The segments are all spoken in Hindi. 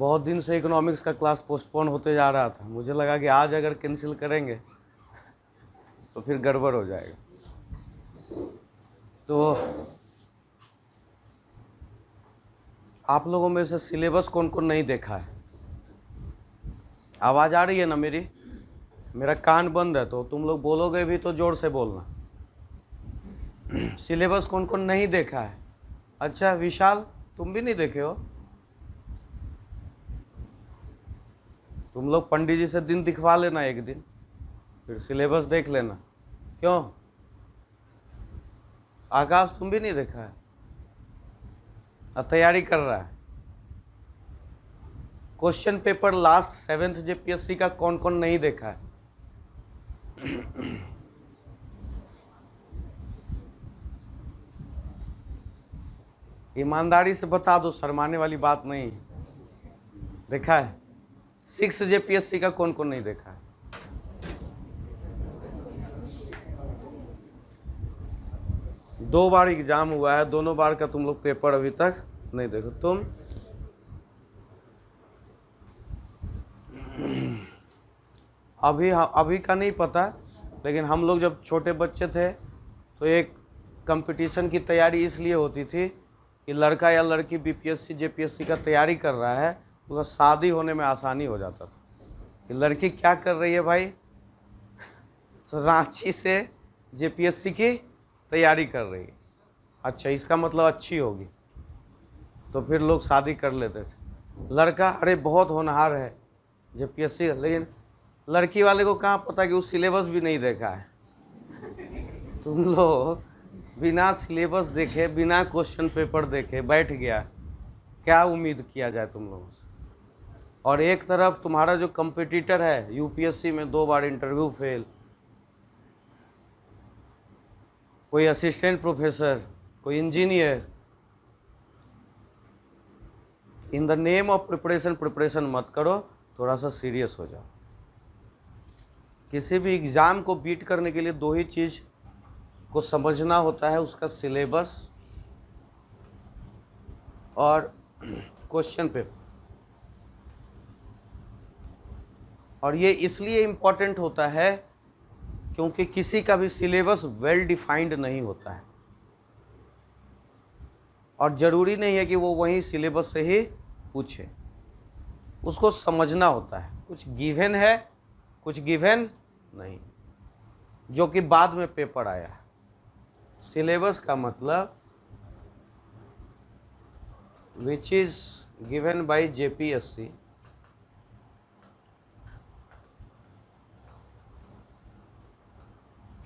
बहुत दिन से इकोनॉमिक्स का क्लास पोस्टपोन होते जा रहा था। मुझे लगा कि आज अगर कैंसिल करेंगे तो फिर गड़बड़ हो जाएगा। तो आप लोगों में से सिलेबस कौन कौन नहीं देखा है? आवाज़ आ रही है ना मेरी? मेरा कान बंद है तो तुम लोग बोलोगे भी तो जोर से बोलना। सिलेबस कौन कौन नहीं देखा है? अच्छा विशाल, तुम भी नहीं देखे हो? तुम लोग पंडित जी से दिन दिखवा लेना एक दिन, फिर सिलेबस देख लेना। क्यों आकाश, तुम भी नहीं देखा है? तैयारी कर रहा है। Question paper last 7th JPSC का कौन कौन नहीं देखा है? ईमानदारी से बता दो, शर्माने वाली बात नहीं। देखा है? 6 जेपीएससी का कौन कौन नहीं देखा है? दो बार एग्जाम हुआ है, दोनों बार का तुम लोग पेपर अभी तक नहीं देखो। तुम अभी का नहीं पता, लेकिन हम लोग जब छोटे बच्चे थे तो एक कंपटीशन की तैयारी इसलिए होती थी कि लड़का या लड़की बीपीएससी जेपीएससी का तैयारी कर रहा है, उसका शादी होने में आसानी हो जाता था। कि लड़की क्या कर रही है भाई? तो रांची से जेपीएससी की तैयारी कर रही है। अच्छा, इसका मतलब अच्छी होगी, तो फिर लोग शादी कर लेते थे। लड़का अरे बहुत होनहार है जेपीएससी, लेकिन लड़की वाले को कहाँ पता कि उस सिलेबस भी नहीं देखा है। तुम लोग बिना सिलेबस देखे, बिना क्वेश्चन पेपर देखे बैठ गया, क्या उम्मीद किया जाए तुम लोगों से? और एक तरफ तुम्हारा जो कंपटीटर है यूपीएससी में 2 बार इंटरव्यू फेल, कोई असिस्टेंट प्रोफेसर, कोई engineer. In the name of preparation मत करो, थोड़ा सा सीरियस हो जाओ। किसी भी एग्ज़ाम को बीट करने के लिए 2 ही चीज़ को समझना होता है, उसका सिलेबस और क्वेश्चन पेपर। और ये इसलिए इम्पॉर्टेंट होता है क्योंकि किसी का भी सिलेबस वेल डिफाइंड नहीं होता है, और ज़रूरी नहीं है कि वो वही सिलेबस से ही पूछे। उसको समझना होता है, कुछ गिवन है, कुछ गिवन नहीं, जो कि बाद में पेपर आया है। सिलेबस का मतलब which is given by JPSC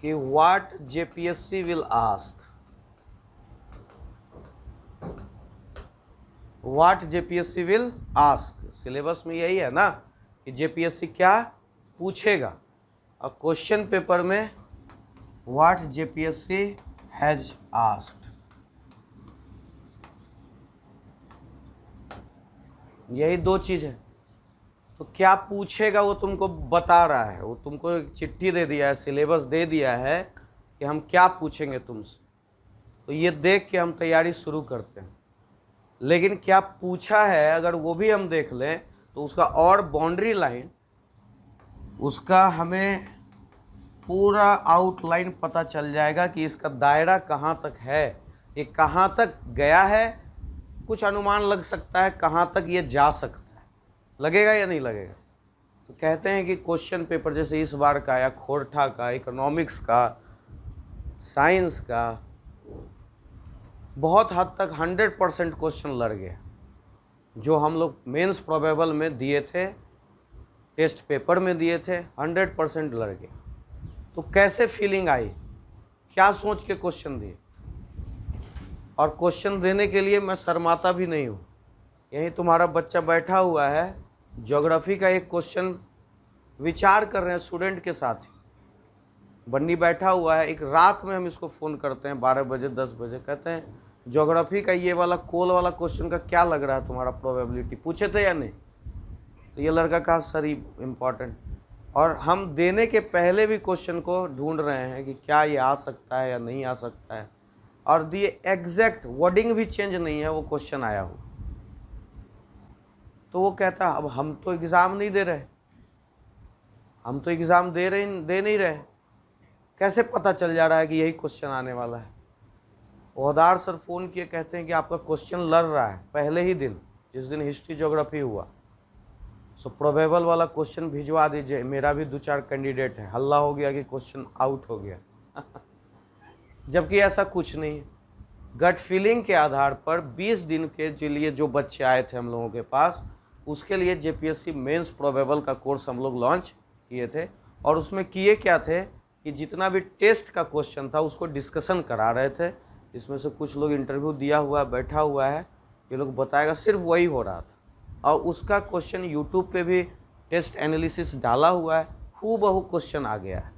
कि what JPSC will ask, what JPSC will ask. Syllabus में यही है ना कि जेपीएससी क्या पूछेगा, और क्वेश्चन पेपर में व्हाट जेपीएससी हैज आस्क्ड। यही 2 चीज़ है। तो क्या पूछेगा वो तुमको बता रहा है, वो तुमको एक चिट्ठी दे दिया है, सिलेबस दे दिया है कि हम क्या पूछेंगे तुमसे। तो ये देख के हम तैयारी शुरू करते हैं। लेकिन क्या पूछा है अगर वो भी हम देख लें तो उसका और बाउंड्री लाइन, उसका हमें पूरा आउटलाइन पता चल जाएगा कि इसका दायरा कहाँ तक है, ये कहाँ तक गया है। कुछ अनुमान लग सकता है कहाँ तक ये जा सकता है, लगेगा या नहीं लगेगा। तो कहते हैं कि क्वेश्चन पेपर जैसे इस बार का या खोरठा का, इकोनॉमिक्स का, साइंस का, बहुत हद तक 100% क्वेश्चन लड़ गया। जो हम लोग मेंस प्रोबेबल में दिए थे, टेस्ट पेपर में दिए थे, 100% लड़ गया। तो कैसे फीलिंग आई, क्या सोच के क्वेश्चन दिए? और क्वेश्चन देने के लिए मैं शर्माता भी नहीं हूँ। यहीं तुम्हारा बच्चा बैठा हुआ है, ज्योग्राफी का एक क्वेश्चन विचार कर रहे हैं स्टूडेंट के साथ ही। बन्नी बैठा हुआ है, एक रात में हम इसको फ़ोन करते हैं 12 बजे 10 बजे, कहते हैं ज्योग्राफी का ये वाला कोल वाला क्वेश्चन का क्या लग रहा है तुम्हारा प्रोबेबिलिटी, पूछे थे या नहीं? तो ये लड़का कहा सर इम्पॉर्टेंट। और हम देने के पहले भी क्वेश्चन को ढूंढ रहे हैं कि क्या ये आ सकता है या नहीं आ सकता है, और दिए एग्जैक्ट वर्डिंग भी चेंज नहीं है, वो क्वेश्चन आया हो। तो वो कहता है अब हम तो एग्ज़ाम नहीं दे रहे, हम तो एग्ज़ाम दे नहीं रहे, कैसे पता चल जा रहा है कि यही क्वेश्चन आने वाला है। ओहदार सर फ़ोन किए, कहते हैं कि आपका क्वेश्चन लड़ रहा है पहले ही दिन, जिस दिन हिस्ट्री ज्योग्राफी हुआ, सो प्रोबेबल वाला क्वेश्चन भिजवा दीजिए। मेरा भी 2-4 कैंडिडेट है, हल्ला हो गया कि क्वेश्चन आउट हो गया जबकि ऐसा कुछ नहीं है। गट फीलिंग के आधार पर 20 दिन के लिए जो बच्चे आए थे हम लोगों के पास, उसके लिए जेपीएससी मेंस प्रोबेबल का कोर्स हम लोग लॉन्च किए थे। और उसमें किए क्या थे कि जितना भी टेस्ट का क्वेश्चन था उसको डिस्कशन करा रहे थे। इसमें से कुछ लोग इंटरव्यू दिया हुआ बैठा हुआ है, ये लोग बताएगा, सिर्फ वही हो रहा था। और उसका क्वेश्चन यूट्यूब पे भी टेस्ट एनालिसिस डाला हुआ है, हूबहू क्वेश्चन आ गया है।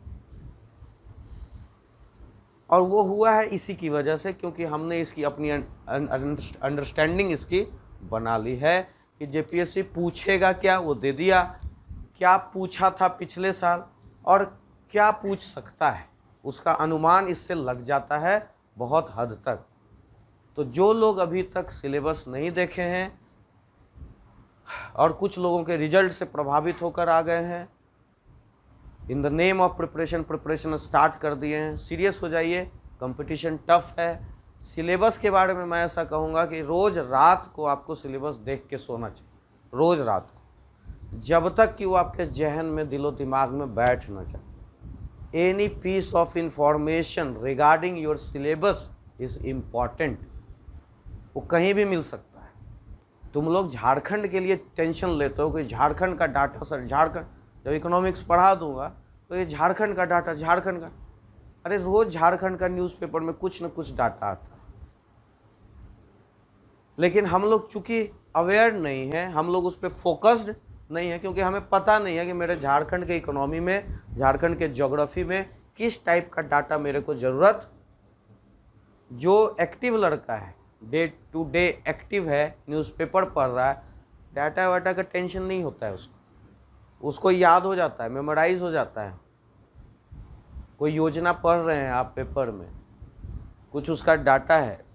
और वो हुआ है इसी की वजह से, क्योंकि हमने इसकी अपनी अंडरस्टैंडिंग इसकी बना ली है कि जेपीएससी पूछेगा क्या वो दे दिया, क्या पूछा था पिछले साल और क्या पूछ सकता है उसका अनुमान इससे लग जाता है बहुत हद तक। तो जो लोग अभी तक सिलेबस नहीं देखे हैं और कुछ लोगों के रिजल्ट से प्रभावित होकर आ गए हैं, in the name of preparation start कर दिए हैं, सीरियस हो जाइए, कंपटीशन टफ है। सिलेबस के बारे में मैं ऐसा कहूँगा कि रोज़ रात को आपको सिलेबस देख के सोना चाहिए, रोज़ रात को, जब तक कि वो आपके जहन में, दिलो दिमाग में बैठ ना जाए। Any piece of information regarding your syllabus is important, वो कहीं भी मिल सकता है। तुम लोग झारखंड के लिए टेंशन लेते हो कि झारखंड का डाटा, सर झारखंड, जब इकोनॉमिक्स पढ़ा दूंगा तो ये झारखंड का डाटा, झारखंड का, अरे रोज़ झारखंड का न्यूज़पेपर में कुछ न कुछ डाटा आता है। लेकिन हम लोग चूँकि अवेयर नहीं हैं, हम लोग उस पर फोकस्ड नहीं है, क्योंकि हमें पता नहीं है कि मेरे झारखंड के इकोनॉमी में, झारखंड के ज्योग्राफी में किस टाइप का डाटा मेरे को ज़रूरत। जो एक्टिव लड़का है, डे टू डे एक्टिव है, न्यूज़पेपर पढ़ रहा है, डाटा वाटा का टेंशन नहीं होता है उसको याद हो जाता है, मेमोराइज हो जाता है। कोई योजना पढ़ रहे हैं आप पेपर में, कुछ उसका डाटा है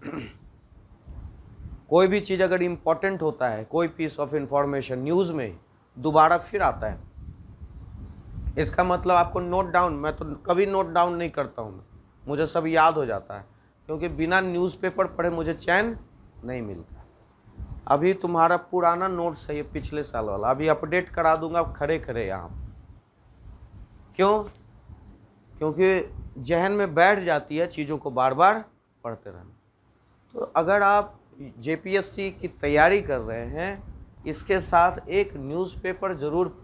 कोई भी चीज़ अगर इम्पोर्टेंट होता है, कोई पीस ऑफ इंफॉर्मेशन न्यूज़ में दोबारा फिर आता है, इसका मतलब आपको नोट डाउन, मैं तो कभी नोट डाउन नहीं करता हूँ, मुझे सब याद हो जाता है, क्योंकि बिना न्यूज़पेपर पढ़े मुझे चैन नहीं मिलता। अभी तुम्हारा पुराना नोट्स है ये पिछले साल वाला, अभी अपडेट करा दूंगा खड़े खड़े यहाँ पर। क्यों? क्योंकि जहन में बैठ जाती है चीज़ों को बार बार पढ़ते रहना। तो अगर आप जेपीएससी की तैयारी कर रहे हैं, इसके साथ एक न्यूज़पेपर ज़रूर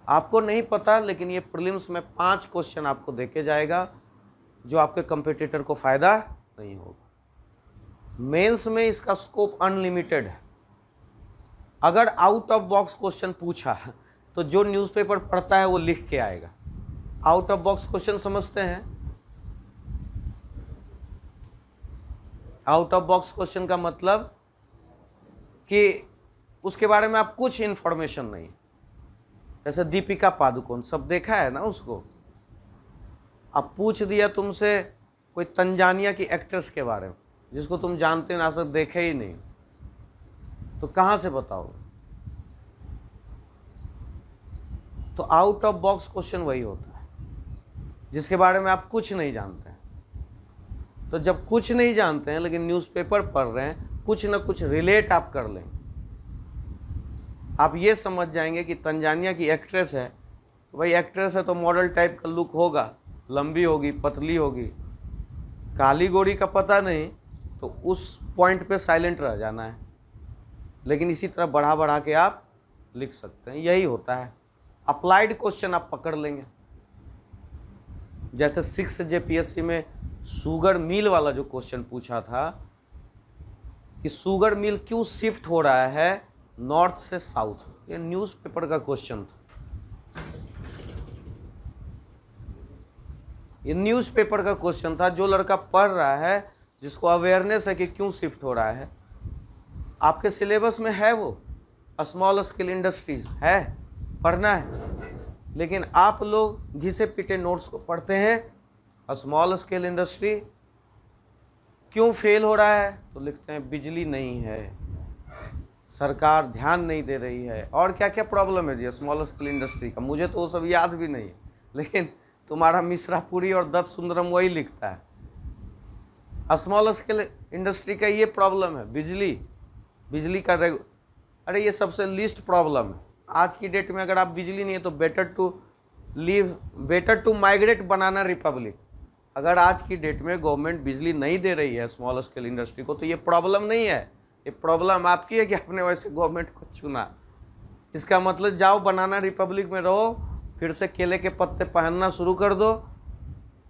आपको नहीं पता, लेकिन ये प्रीलिम्स में 5 क्वेश्चन आपको देके जाएगा जो आपके कंपटीटर को फ़ायदा नहीं होगा। मेंस में इसका स्कोप अनलिमिटेड है। अगर आउट ऑफ बॉक्स क्वेश्चन पूछा तो जो न्यूज़पेपर पढ़ता है वो लिख के आएगा। आउट ऑफ बॉक्स क्वेश्चन समझते हैं? आउट ऑफ बॉक्स क्वेश्चन का मतलब कि उसके बारे में आप कुछ इन्फॉर्मेशन नहीं, जैसे दीपिका पादुकोण, सब देखा है ना उसको, अब पूछ दिया तुमसे कोई तंजानिया की एक्ट्रेस के बारे में जिसको तुम जानते ना, सब देखे ही नहीं, तो कहाँ से बताओगे? तो आउट ऑफ बॉक्स क्वेश्चन वही होता है जिसके बारे में आप कुछ नहीं जानते हैं। तो जब कुछ नहीं जानते हैं लेकिन न्यूज़पेपर पढ़ रहे हैं, कुछ ना कुछ रिलेट आप कर लेंगे। आप ये समझ जाएंगे कि तंजानिया की एक्ट्रेस है, तो भाई एक्ट्रेस है तो मॉडल टाइप का लुक होगा, लंबी होगी, पतली होगी, काली गोरी का पता नहीं, तो उस पॉइंट पे साइलेंट रह जाना है। लेकिन इसी तरह बढ़ा बढ़ा के आप लिख सकते हैं, यही होता है। अप्लाइड क्वेश्चन आप पकड़ लेंगे, जैसे 6 जेपीएससी में शुगर मिल वाला जो क्वेश्चन पूछा था कि शुगर मिल क्यों शिफ्ट हो रहा है नॉर्थ से साउथ, ये न्यूज़पेपर का क्वेश्चन था। ये न्यूज़पेपर का क्वेश्चन था। जो लड़का पढ़ रहा है, जिसको अवेयरनेस है कि क्यों शिफ्ट हो रहा है, आपके सिलेबस में है वो स्मॉल स्केल इंडस्ट्रीज है, पढ़ना है, लेकिन आप लोग घिसे पिटे नोट्स को पढ़ते हैं। स्मॉल स्केल इंडस्ट्री क्यों फेल हो रहा है, तो लिखते हैं बिजली नहीं है, सरकार ध्यान नहीं दे रही है, और क्या क्या प्रॉब्लम है जी स्मॉल स्केल इंडस्ट्री का, मुझे तो वो सब याद भी नहीं है, लेकिन तुम्हारा मिश्रापुरी और दत्त सुंदरम वही लिखता है। स्मॉल स्केल इंडस्ट्री का ये प्रॉब्लम है, बिजली का अरे ये सबसे लीस्ट प्रॉब्लम है आज की डेट में। अगर आप बिजली नहीं है तो better to migrate banana republic. अगर आज की डेट में गवर्नमेंट बिजली नहीं दे रही है स्मॉल स्केल इंडस्ट्री को, तो ये प्रॉब्लम नहीं है, ये प्रॉब्लम आपकी है कि आपने वैसे गवर्नमेंट को चुना। इसका मतलब जाओ बनाना रिपब्लिक में रहो, फिर से केले के पत्ते पहनना शुरू कर दो,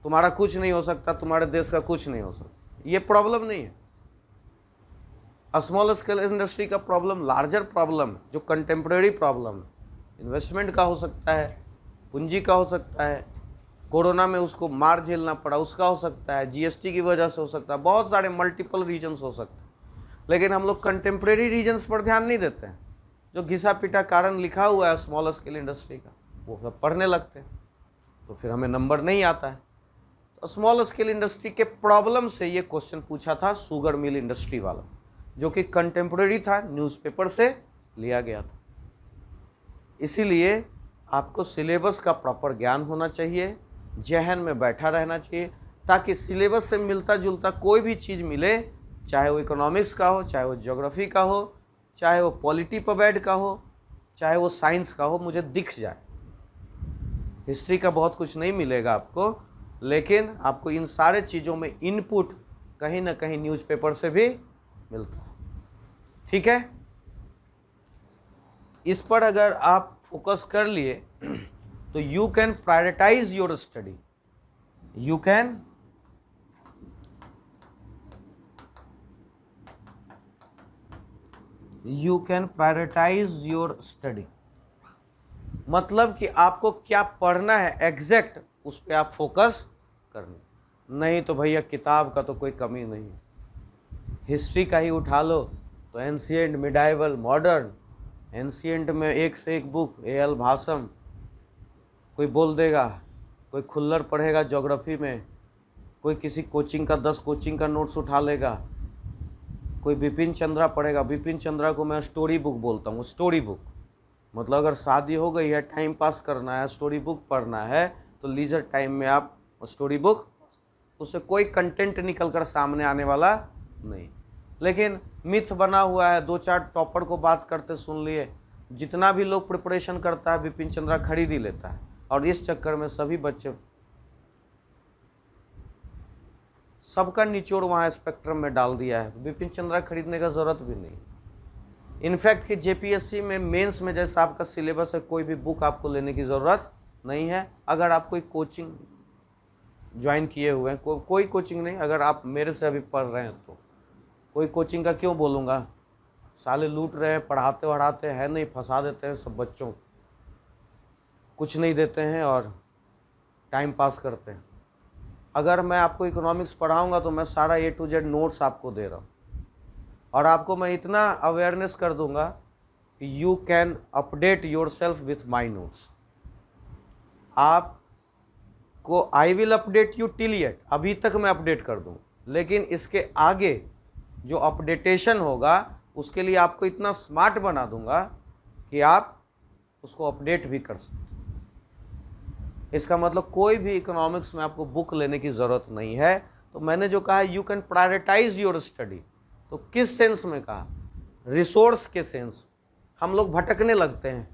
तुम्हारा कुछ नहीं हो सकता, तुम्हारे देश का कुछ नहीं हो सकता। ये प्रॉब्लम नहीं है। स्मॉल स्केल इंडस्ट्री का प्रॉब्लम लार्जर प्रॉब्लम है, जो कंटेम्प्रेरी प्रॉब्लम है, इन्वेस्टमेंट का हो सकता है, पूंजी का हो सकता है, कोरोना में उसको मार झेलना पड़ा उसका हो सकता है, जीएसटी की वजह से हो सकता है, बहुत सारे मल्टीपल रीजन्स हो सकते हैं। लेकिन हम लोग कंटेम्प्रेरी रीजन्स पर ध्यान नहीं देते हैं। जो घिसा पिटा कारण लिखा हुआ है स्मॉल स्केल इंडस्ट्री का, वो सब पढ़ने लगते हैं, तो फिर हमें नंबर नहीं आता है। तो स्मॉल स्केल इंडस्ट्री के प्रॉब्लम से ये क्वेश्चन पूछा था शुगर मिल इंडस्ट्री वाला, जो कि कंटेम्प्रेरी था, न्यूज़पेपर से लिया गया था। इसीलिए आपको सिलेबस का प्रॉपर ज्ञान होना चाहिए, जहन में बैठा रहना चाहिए, ताकि सिलेबस से मिलता जुलता कोई भी चीज़ मिले, चाहे वो इकोनॉमिक्स का हो, चाहे वो ज्योग्राफी का हो, चाहे वो पॉलिटी पबैड का हो, चाहे वो साइंस का हो, मुझे दिख जाए। हिस्ट्री का बहुत कुछ नहीं मिलेगा आपको, लेकिन आपको इन सारे चीज़ों में इनपुट कहीं ना कहीं न्यूज़पेपर से भी मिलता है। ठीक है, इस पर अगर आप फोकस कर लिए तो you can prioritise your study, you can prioritise your study. मतलब कि आपको क्या पढ़ना है एग्जैक्ट, उस पर आप फोकस करना। नहीं तो भैया किताब का तो कोई कमी नहीं है, हिस्ट्री का ही उठा लो तो एंशिएंट, मिडाइवल, मॉडर्न। एंशिएंट में एक से एक बुक, एल भासम कोई बोल देगा, कोई खुल्लर पढ़ेगा ज्योग्राफी में, कोई किसी कोचिंग का 10 कोचिंग का नोट्स उठा लेगा, कोई बिपिन चंद्रा पढ़ेगा। बिपिन चंद्रा को मैं स्टोरी बुक बोलता हूँ। स्टोरी बुक मतलब अगर शादी हो गई है, टाइम पास करना है, स्टोरी बुक पढ़ना है, तो लीजर टाइम में आप स्टोरी बुक, उससे कोई कंटेंट निकल कर सामने आने वाला नहीं। लेकिन मिथ बना हुआ है, 2-4 टॉपर को बात करते सुन लिए, जितना भी लोग प्रिपरेशन करता है बिपिन चंद्रा खरीद ही लेता है, और इस चक्कर में सभी बच्चे, सबका निचोड़ वहाँ स्पेक्ट्रम में डाल दिया है। बिपिन चंद्रा खरीदने का ज़रूरत भी नहीं। इनफैक्ट कि जेपीएससी में मेंस में जैसा आपका सिलेबस है, कोई भी बुक आपको लेने की ज़रूरत नहीं है। अगर आप कोई कोचिंग ज्वाइन किए हुए हैं, कोई कोचिंग नहीं, अगर आप मेरे से अभी पढ़ रहे हैं तो कोई कोचिंग का क्यों बोलूँगा, साले लूट रहे हैं, पढ़ाते वढ़ाते हैं नहीं, फंसा देते हैं सब बच्चों, कुछ नहीं देते हैं और टाइम पास करते हैं। अगर मैं आपको इकोनॉमिक्स पढ़ाऊँगा तो मैं सारा A to Z नोट्स आपको दे रहा हूँ, और आपको मैं इतना अवेयरनेस कर दूंगा कि you can update yourself with my notes. आपको I will update you till yet, अभी तक मैं अपडेट कर दूँ, लेकिन इसके आगे जो अपडेटेशन होगा उसके लिए आपको इतना स्मार्ट बना दूंगा कि आप उसको अपडेट भी कर सकते। इसका मतलब कोई भी इकोनॉमिक्स में आपको बुक लेने की ज़रूरत नहीं है। तो मैंने जो कहा you can prioritise your study, तो किस सेंस में कहा, रिसोर्स के सेंस। हम लोग भटकने लगते हैं,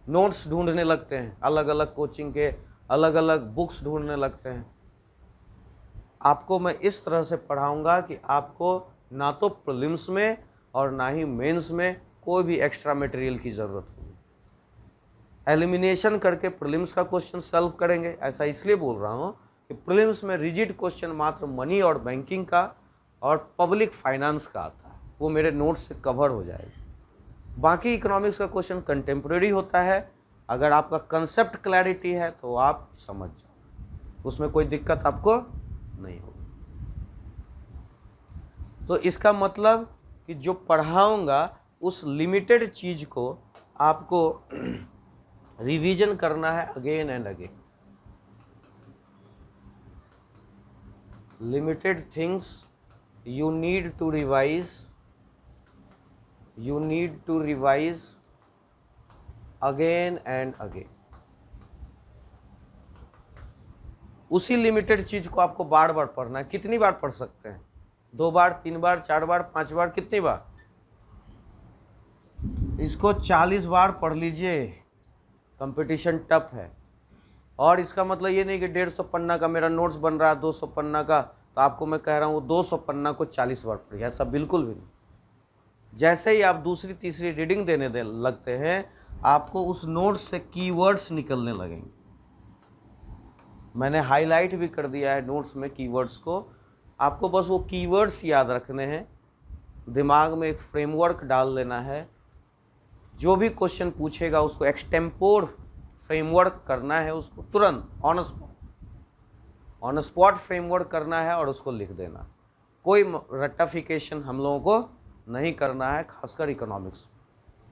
नोट्स ढूंढने लगते हैं, अलग अलग कोचिंग के अलग अलग बुक्स ढूंढने लगते हैं। आपको मैं इस तरह से पढ़ाऊंगा कि आपको ना तो प्रीलिम्स में और ना ही मेंस में कोई भी एक्स्ट्रा मटेरियल की ज़रूरत होगी। एलिमिनेशन करके प्रीलिम्स का क्वेश्चन सॉल्व करेंगे, ऐसा इसलिए बोल रहा हूँ कि प्रीलिम्स में रिजिड क्वेश्चन मात्र मनी और बैंकिंग का और पब्लिक फाइनेंस का आता है, वो मेरे नोट्स से कवर हो जाएगा। बाकी इकोनॉमिक्स का क्वेश्चन कंटेम्प्रेरी होता है, अगर आपका कंसेप्ट क्लैरिटी है तो आप समझ जाओ, उसमें कोई दिक्कत आपको नहीं होगी। तो इसका मतलब कि जो पढ़ाऊंगा उस लिमिटेड चीज़ को आपको रिवीजन करना है again and again. Limited things you need to revise you need to revise again and again। उसी लिमिटेड चीज को आपको बार बार पढ़ना है। कितनी बार पढ़ सकते हैं? 2 बार, 3 बार, 4 बार, 5 बार, कितनी बार? इसको 40 बार पढ़ लीजिए। कंपटीशन टफ है। और इसका मतलब ये नहीं कि 150 पन्ना का मेरा नोट्स बन रहा है 200 पन्ना का, तो आपको मैं कह रहा हूँ 200 पन्ना को 40 बार पढ़िए, ऐसा बिल्कुल भी नहीं। जैसे ही आप दूसरी तीसरी रीडिंग देने लगते हैं, आपको उस नोट्स से कीवर्ड्स निकलने लगेंगे। मैंने हाईलाइट भी कर दिया है नोट्स में कीवर्ड्स को। आपको बस वो कीवर्ड्स याद रखने हैं, दिमाग में एक फ्रेमवर्क डाल लेना है। जो भी क्वेश्चन पूछेगा उसको एक्सटेम्पोर फ्रेमवर्क करना है, उसको तुरंत ऑन स्पॉट फ्रेमवर्क करना है और उसको लिख देना। कोई रट्टाफिकेशन हम लोगों को नहीं करना है, खासकर इकोनॉमिक्स।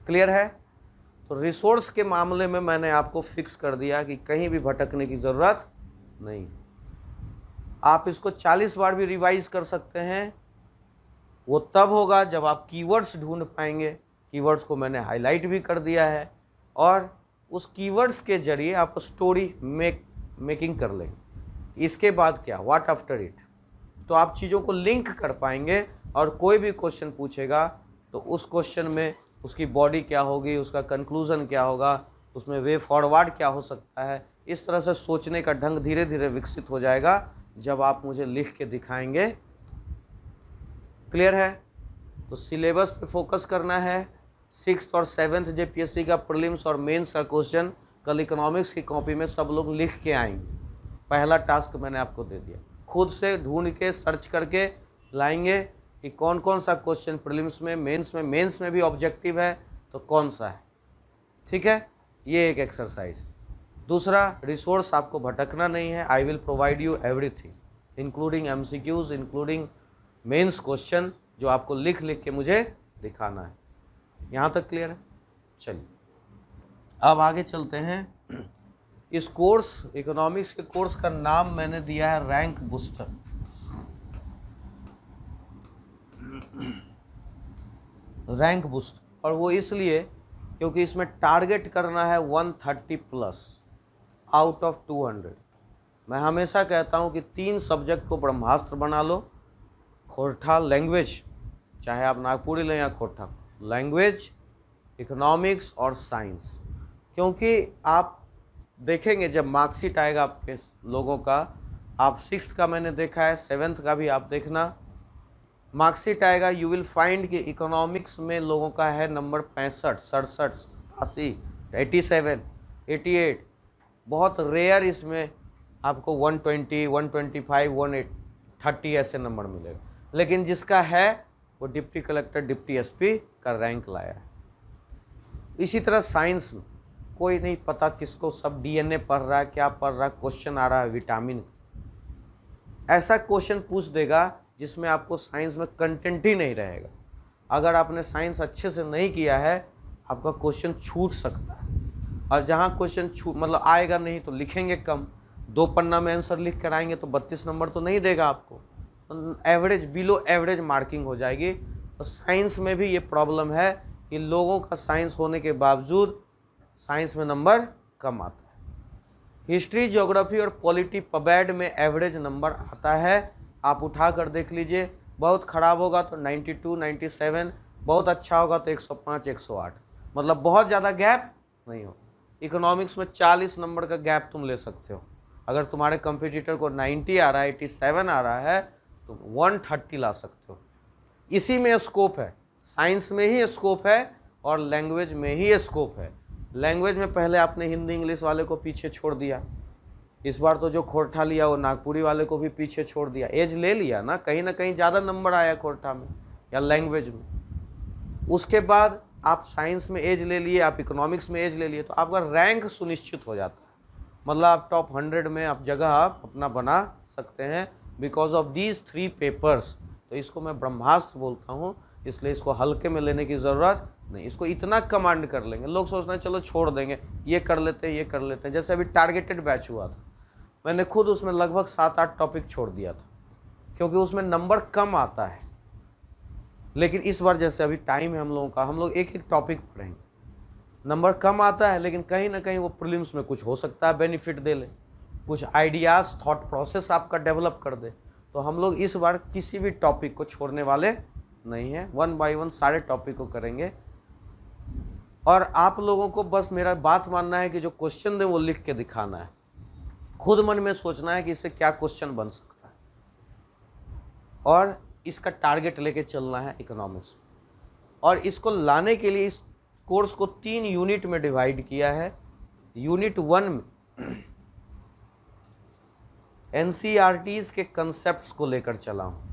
क्लियर है? तो रिसोर्स के मामले में मैंने आपको फिक्स कर दिया कि कहीं भी भटकने की ज़रूरत नहीं। आप इसको 40 बार भी रिवाइज कर सकते हैं। वो तब होगा जब आप कीवर्ड्स ढूंढ पाएंगे। कीवर्ड्स को मैंने हाईलाइट भी कर दिया है और उस कीवर्ड्स के जरिए आप स्टोरी मेकिंग कर लेंगे। इसके बाद क्या, व्हाट आफ्टर इट, तो आप चीज़ों को लिंक कर पाएंगे और कोई भी क्वेश्चन पूछेगा तो उस क्वेश्चन में उसकी बॉडी क्या होगी, उसका कंक्लूजन क्या होगा, उसमें वे फॉरवर्ड क्या हो सकता है। इस तरह से सोचने का ढंग धीरे धीरे विकसित हो जाएगा जब आप मुझे लिख के दिखाएंगे। क्लियर है? तो सिलेबस पे फोकस करना है। 6th और 7th जेपीएससी का प्रीलिम्स और मेंस का क्वेश्चन कल इकोनॉमिक्स की कॉपी में सब लोग लिख के आएंगे। पहला टास्क मैंने आपको दे दिया। खुद से ढूंढ के सर्च करके लाएंगे कि कौन कौन सा क्वेश्चन प्रीलिम्स में, मेंस में भी ऑब्जेक्टिव है तो कौन सा है। ठीक है, ये एक एक्सरसाइज। दूसरा, रिसोर्स आपको भटकना नहीं है। I will provide you everything including MCQs, including mains question, जो आपको लिख लिख के मुझे दिखाना है। यहाँ तक क्लियर है? चलिए अब आगे चलते हैं। इस कोर्स, इकोनॉमिक्स के कोर्स का नाम मैंने दिया है रैंक बूस्टर। रैंक बूस्ट, और वो इसलिए क्योंकि इसमें टारगेट करना है 130 प्लस आउट ऑफ 200। मैं हमेशा कहता हूँ कि 3 सब्जेक्ट को ब्रह्मास्त्र बना लो। खोरठा लैंग्वेज, चाहे आप नागपुरी लें या खोरठा, लैंग्वेज, इकोनॉमिक्स और साइंस। क्योंकि आप देखेंगे जब मार्कशीट आएगा आपके लोगों का, आप 6th का मैंने देखा है, 7th का भी आप देखना, मार्कशीट आएगा, यू विल फाइंड कि इकोनॉमिक्स में लोगों का है नंबर 65, 67, 80, 87, 88। बहुत रेयर इसमें आपको 120, 125, 130 ऐसे नंबर मिलेगा। लेकिन जिसका है वो डिप्टी कलेक्टर, डिप्टी एसपी का रैंक लाया है। इसी तरह साइंस में कोई नहीं पता किसको, सब डीएनए पढ़ रहा है, क्या पढ़ रहा है, क्वेश्चन आ रहा है विटामिन। ऐसा क्वेश्चन पूछ देगा जिसमें आपको साइंस में कंटेंट ही नहीं रहेगा। अगर आपने साइंस अच्छे से नहीं किया है, आपका क्वेश्चन छूट सकता है। और जहाँ क्वेश्चन मतलब आएगा नहीं तो लिखेंगे कम। 2 पन्ना में आंसर लिख कर आएंगे तो 32 नंबर तो नहीं देगा आपको, एवरेज, बिलो एवरेज मार्किंग हो जाएगी। तो साइंस में भी ये प्रॉब्लम है कि लोगों का साइंस होने के बावजूद साइंस में नंबर कम आता है। हिस्ट्री, ज्योग्राफी और पॉलिटी पबैड में एवरेज नंबर आता है। आप उठा कर देख लीजिए, बहुत ख़राब होगा तो 92, 97, बहुत अच्छा होगा तो 105, 108, मतलब बहुत ज़्यादा गैप नहीं हो। इकोनॉमिक्स में 40 नंबर का गैप तुम ले सकते हो। अगर तुम्हारे कंपटीटर को 90 आ रहा है, 87 आ रहा है, तो 130 ला सकते हो। इसी में स्कोप है, साइंस में ही स्कोप है और लैंग्वेज में ही स्कोप है। लैंग्वेज में पहले आपने हिंदी इंग्लिश वाले को पीछे छोड़ दिया, इस बार तो जो खोरठा लिया वो नागपुरी वाले को भी पीछे छोड़ दिया। एज ले लिया ना कहीं ज़्यादा नंबर आया खोरठा में या लैंग्वेज में। उसके बाद आप साइंस में एज ले लिए, आप इकोनॉमिक्स में एज ले लिए, तो आपका रैंक सुनिश्चित हो जाता है। मतलब आप टॉप 100 में आप जगह आप अपना बना सकते हैं बिकॉज ऑफ दीज 3 पेपर्स। तो इसको मैं ब्रह्मास्त्र बोलता हूँ, इसलिए इसको हल्के में लेने की ज़रूरत नहीं। इसको इतना कमांड कर लेंगे, लोग सोचते हैं चलो छोड़ देंगे, ये कर लेते हैं, ये कर लेते हैं। जैसे अभी टारगेटेड बैच हुआ था, मैंने खुद उसमें लगभग 7-8 टॉपिक छोड़ दिया था, क्योंकि उसमें नंबर कम आता है। लेकिन इस बार जैसे अभी टाइम है हम लोगों का, हम लोग एक एक टॉपिक पढ़ेंगे। नंबर कम आता है लेकिन कहीं ना कहीं वो प्रीलिम्स में कुछ हो सकता है बेनिफिट दे ले, कुछ आइडियाज़ थॉट प्रोसेस आपका डेवलप कर दे। तो हम लोग इस बार किसी भी टॉपिक को छोड़ने वाले नहीं हैं, 1 बाय 1 सारे टॉपिक को करेंगे। और आप लोगों को बस मेरा बात मानना है कि जो क्वेश्चन दे वो लिख के दिखाना है, खुद मन में सोचना है कि इससे क्या क्वेश्चन बन सकता है, और इसका टारगेट लेके चलना है इकोनॉमिक्स। और इसको लाने के लिए इस कोर्स को 3 यूनिट में डिवाइड किया है। यूनिट 1 में एनसीईआरटीज़ के कंसेप्ट्स को लेकर चला हूँ।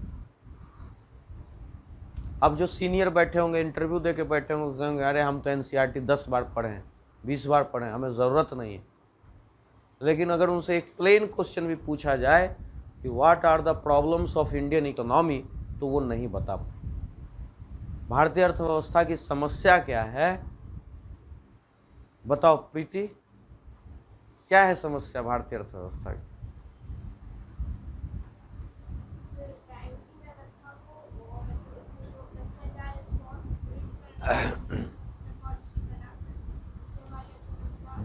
अब जो सीनियर बैठे होंगे, इंटरव्यू दे के बैठे होंगे, कहेंगे अरे हम तो एनसीईआरटी 10 बार पढ़े हैं, 20 बार पढ़े हैं, हमें ज़रूरत नहीं है। लेकिन अगर उनसे एक प्लेन क्वेश्चन भी पूछा जाए कि what are the problems of Indian economy, तो वो नहीं बता पाए। भारतीय अर्थव्यवस्था की समस्या क्या है, बताओ प्रीति, क्या है समस्या भारतीय अर्थव्यवस्था की?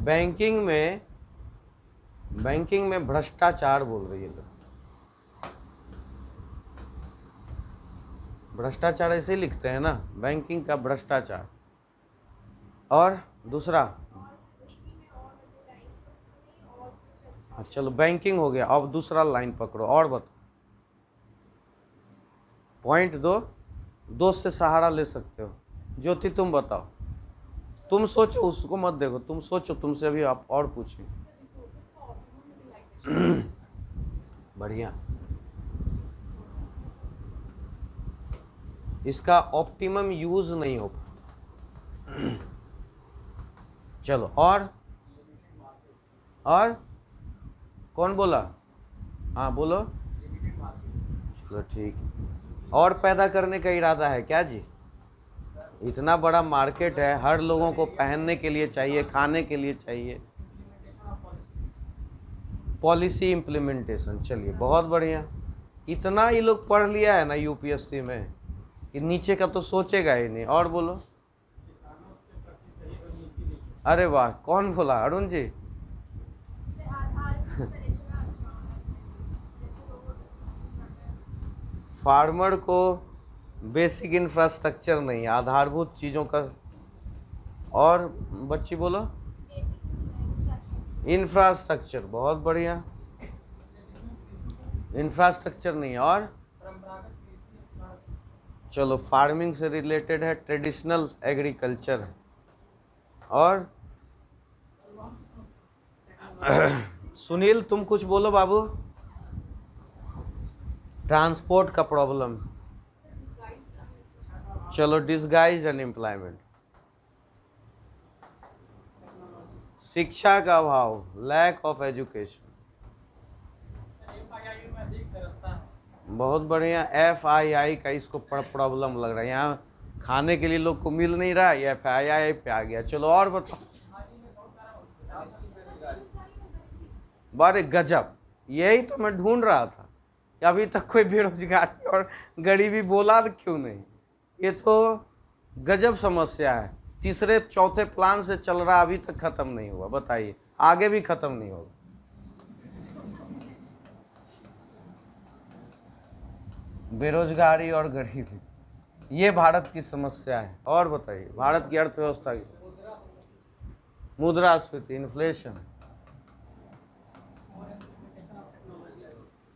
बैंकिंग में भ्रष्टाचार बोल रही है। भ्रष्टाचार ऐसे ही लिखते हैं ना, बैंकिंग का भ्रष्टाचार। और दूसरा, चलो बैंकिंग हो गया, अब दूसरा लाइन पकड़ो और बताओ। पॉइंट दो से सहारा ले सकते हो। ज्योति तुम बताओ, तुम सोचो, उसको मत देखो, तुम सोचो, तुमसे अभी आप और पूछें। बढ़िया, इसका ऑप्टिमम यूज नहीं हो पाता। चलो और कौन बोला? हाँ बोलो। चलो ठीक, और पैदा करने का इरादा है क्या जी? इतना बड़ा मार्केट है, हर लोगों को पहनने के लिए चाहिए, खाने के लिए चाहिए। पॉलिसी इम्प्लीमेंटेशन, चलिए बहुत बढ़िया। इतना ये लोग पढ़ लिया है ना यूपीएससी में कि नीचे का तो सोचेगा ही नहीं। और बोलो। अरे वाह, कौन बोला? अरुण जी। फार्मर को बेसिक इंफ्रास्ट्रक्चर नहीं, आधारभूत चीज़ों का। और बच्ची बोलो। इंफ्रास्ट्रक्चर, बहुत बढ़िया। इंफ्रास्ट्रक्चर नहीं, और चलो फार्मिंग से रिलेटेड है, ट्रेडिशनल एग्रीकल्चर है। और सुनील तुम कुछ बोलो बाबू। ट्रांसपोर्ट का प्रॉब्लम, चलो डिसगाइज अनएम्प्लॉयमेंट। शिक्षा का अभाव, लैक ऑफ एजुकेशन, बहुत बढ़िया। FII का इसको प्रॉब्लम लग रहा है, यहाँ खाने के लिए लोग को मिल नहीं रहा, ये FII पे आ गया। चलो और बताओ। बड़े गजब, यही तो मैं ढूंढ रहा था कि अभी तक कोई बेरोजगारी और गरीबी बोला क्यों नहीं। ये तो गजब समस्या है, तीसरे चौथे प्लान से चल रहा, अभी तक खत्म नहीं हुआ। बताइए, आगे भी खत्म नहीं होगा। बेरोजगारी और गरीबी, ये भारत की समस्या है। और बताइए, भारत की अर्थव्यवस्था की मुद्रास्फीति, इन्फ्लेशन।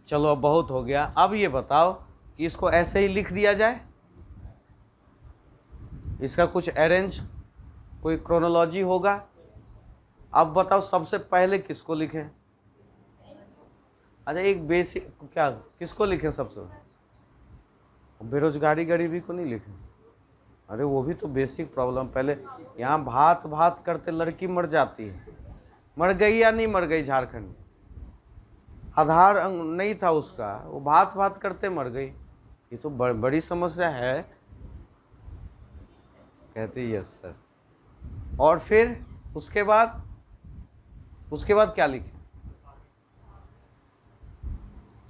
चलो अब बहुत हो गया। अब ये बताओ कि इसको ऐसे ही लिख दिया जाए, इसका कुछ अरेंज, कोई क्रोनोलॉजी होगा? अब बताओ सबसे पहले किसको लिखें? अच्छा एक बेसिक, क्या किसको लिखें सबसे? बेरोजगारी गरीबी को नहीं लिखें? अरे वो भी तो बेसिक प्रॉब्लम। पहले यहाँ भात भात करते लड़की मर जाती है, मर गई या नहीं मर गई? झारखंड आधार नहीं था उसका, वो भात भात करते मर गई। ये तो बड़ी समस्या है। कहते यस सर। और फिर उसके बाद क्या लिखें?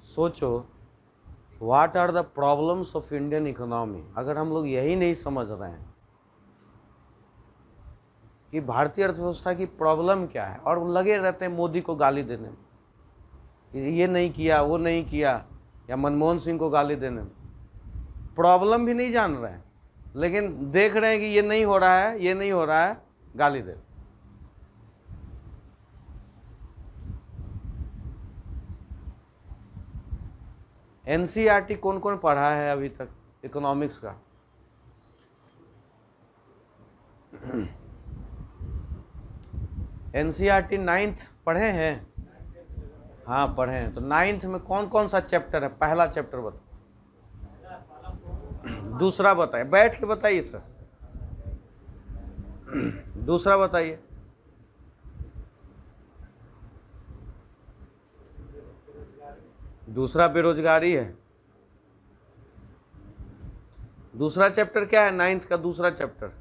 सोचो। What are the problems of Indian economy. अगर हम लोग यही नहीं समझ रहे हैं कि भारतीय अर्थव्यवस्था की प्रॉब्लम क्या है, और लगे रहते हैं मोदी को गाली देने में, ये नहीं किया, वो नहीं किया, या मनमोहन सिंह को गाली देने में। प्रॉब्लम भी नहीं जान रहे हैं, लेकिन देख रहे हैं कि ये नहीं हो रहा है, ये नहीं हो रहा है, गाली दे। एनसीईआरटी कौन कौन पढ़ा है अभी तक इकोनॉमिक्स का? एनसीईआरटी 9th पढ़े हैं? हाँ पढ़े हैं। तो 9th में कौन कौन सा चैप्टर है? पहला चैप्टर बताइए, दूसरा बताइए, बैठ के बताइए सर, दूसरा बताइए। दूसरा बेरोजगारी है। दूसरा चैप्टर क्या है 9th का? दूसरा चैप्टर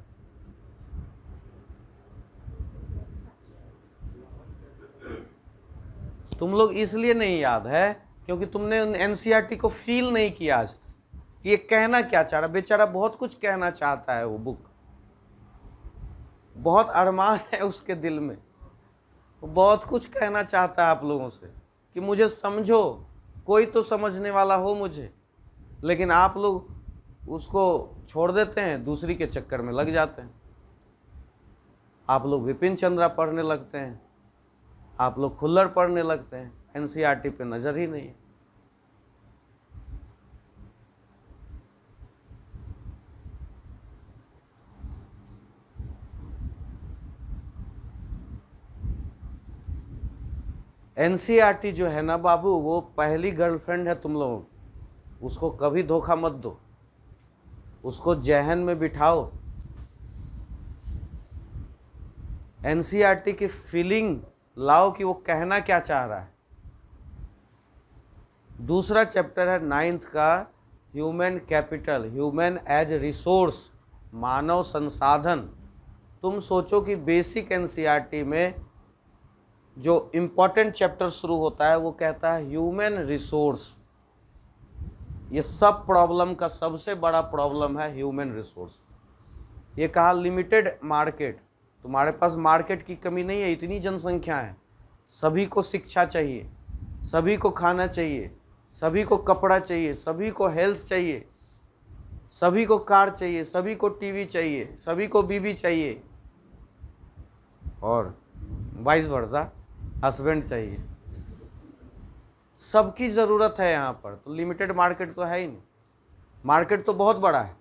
तुम लोग इसलिए नहीं याद है क्योंकि तुमने एनसीईआरटी को फील नहीं किया आज तक। ये कहना क्या चाह रहा, बेचारा बहुत कुछ कहना चाहता है, वो बुक बहुत अरमान है उसके दिल में, वो बहुत कुछ कहना चाहता है आप लोगों से कि मुझे समझो, कोई तो समझने वाला हो मुझे। लेकिन आप लोग उसको छोड़ देते हैं, दूसरी के चक्कर में लग जाते हैं। आप लोग विपिन चंद्रा पढ़ने लगते हैं, आप लोग खुल्लर पढ़ने लगते हैं, एनसीईआरटी पे नज़र ही नहीं है। एनसीईआरटी जो है ना बाबू, वो पहली गर्लफ्रेंड है तुम लोगों की, उसको कभी धोखा मत दो, उसको जहन में बिठाओ। एनसीईआरटी की फीलिंग लाओ कि वो कहना क्या चाह रहा है। दूसरा चैप्टर है 9th का, human capital, human as resource, मानव संसाधन। तुम सोचो कि बेसिक एनसीईआरटी में जो इम्पोर्टेंट चैप्टर शुरू होता है वो कहता है ह्यूमन रिसोर्स। ये सब प्रॉब्लम का सबसे बड़ा प्रॉब्लम है ह्यूमन रिसोर्स। ये कहा लिमिटेड मार्केट, तुम्हारे पास मार्केट की कमी नहीं है, इतनी जनसंख्या है, सभी को शिक्षा चाहिए, सभी को खाना चाहिए, सभी को कपड़ा चाहिए, सभी को हेल्थ चाहिए, सभी को कार चाहिए, सभी को टीवी चाहिए, सभी को बीबी चाहिए, और वाइस वर्सा हस्बैंड चाहिए। सबकी ज़रूरत है यहाँ पर। तो लिमिटेड मार्केट तो है ही नहीं, मार्केट तो बहुत बड़ा है।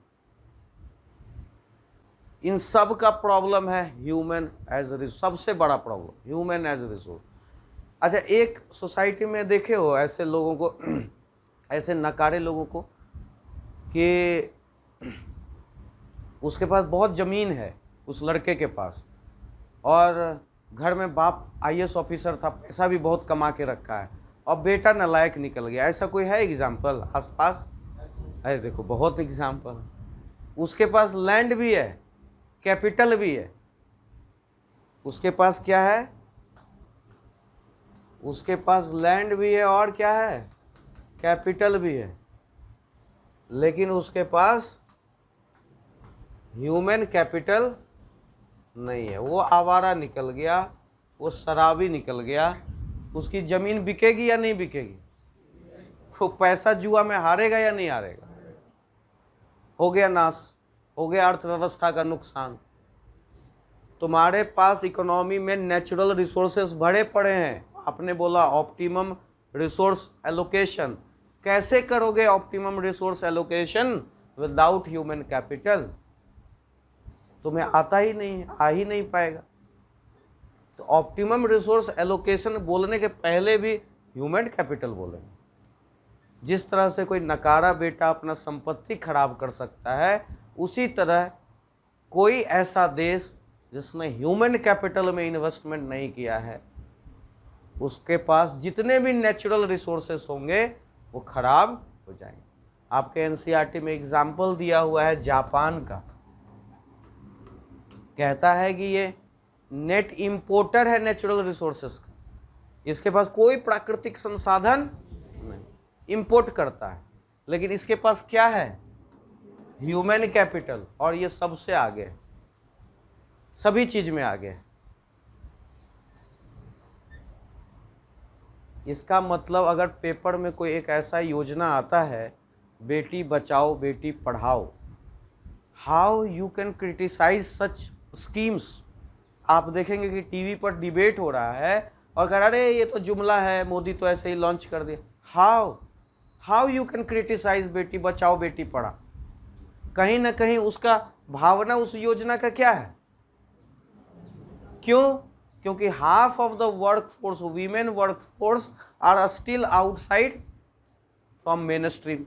इन सब का प्रॉब्लम है ह्यूमन एज रिसोर्स, सबसे बड़ा प्रॉब्लम ह्यूमन एज रिसोर्स। अच्छा, एक सोसाइटी में देखे हो ऐसे लोगों को, ऐसे नकारे लोगों को कि उसके पास बहुत ज़मीन है, उस लड़के के पास, और घर में बाप आईएएस ऑफिसर था, पैसा भी बहुत कमा के रखा है, और बेटा नालायक निकल गया। ऐसा कोई है एग्जाम्पल आसपास? अरे देखो, बहुत एग्जाम्पल। उसके पास लैंड भी है, कैपिटल भी है। उसके पास क्या है? उसके पास लैंड भी है और क्या है? कैपिटल भी है। लेकिन उसके पास ह्यूमन कैपिटल नहीं है। वो आवारा निकल गया, वो शराबी निकल गया। उसकी ज़मीन बिकेगी या नहीं बिकेगी? वो पैसा जुआ में हारेगा या नहीं हारेगा? हो गया नाश, हो गया अर्थव्यवस्था का नुकसान। तुम्हारे पास इकोनॉमी में नेचुरल रिसोर्सेस भरे पड़े हैं। आपने बोला ऑप्टिमम रिसोर्स एलोकेशन। कैसे करोगे optimum resource allocation without human capital? तुम्हें आता ही नहीं, आ ही नहीं पाएगा। तो ऑप्टिमम रिसोर्स एलोकेशन बोलने के पहले भी ह्यूमन कैपिटल बोलेंगे। जिस तरह से कोई नकारा बेटा अपना संपत्ति खराब कर सकता है, उसी तरह कोई ऐसा देश जिसने ह्यूमन कैपिटल में इन्वेस्टमेंट नहीं किया है, उसके पास जितने भी नेचुरल रिसोर्सेस होंगे वो खराब हो जाएंगे। आपके एनसीईआरटी में एग्जाम्पल दिया हुआ है जापान का। कहता है कि ये नेट इंपोर्टर है नेचुरल रिसोर्सेस का, इसके पास कोई प्राकृतिक संसाधन नहीं, इंपोर्ट करता है। लेकिन इसके पास क्या है? ह्यूमन कैपिटल, और ये सबसे आगे है, सभी चीज में आगे है। इसका मतलब अगर पेपर में कोई एक ऐसा योजना आता है, बेटी बचाओ बेटी पढ़ाओ, how you can criticise such schemes. आप देखेंगे कि टीवी पर डिबेट हो रहा है और कह रहा अरे ये तो जुमला है, मोदी तो ऐसे ही लॉन्च कर दिया। हाउ यू कैन क्रिटिसाइज बेटी बचाओ बेटी पढ़ाओ? कहीं ना कहीं उसका भावना उस योजना का क्या है? क्यों? क्योंकि half of the work force, women work force are still outside from main stream.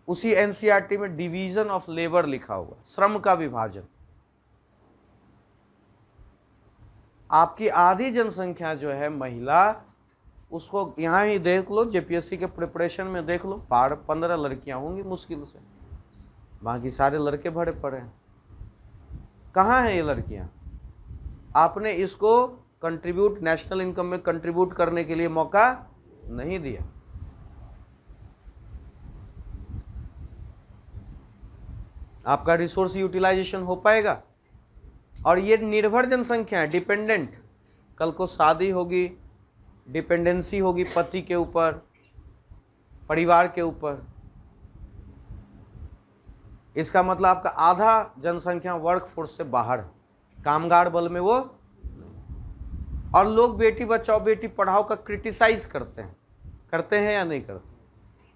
उसी एनसीईआरटी में डिवीजन ऑफ लेबर लिखा हुआ, श्रम का विभाजन। आपकी आधी जनसंख्या जो है महिला, उसको यहाँ ही देख लो, जेपीएससी के प्रिपरेशन में देख लो, 15 लड़कियां होंगी मुश्किल से, बाकी सारे लड़के भरे पड़े हैं। कहाँ हैं ये लड़कियां? आपने इसको कंट्रीब्यूट, नेशनल इनकम में कंट्रीब्यूट करने के लिए मौका नहीं दिया। आपका रिसोर्स यूटिलाइजेशन हो पाएगा? और ये निर्भर जनसंख्या है, डिपेंडेंट। कल को शादी होगी, डिपेंडेंसी होगी पति के ऊपर, परिवार के ऊपर। इसका मतलब आपका आधा जनसंख्या वर्क फोर्स से बाहर है, कामगार बल में वो। और लोग बेटी बचाओ बेटी पढ़ाओ का क्रिटिसाइज करते हैं या नहीं करते?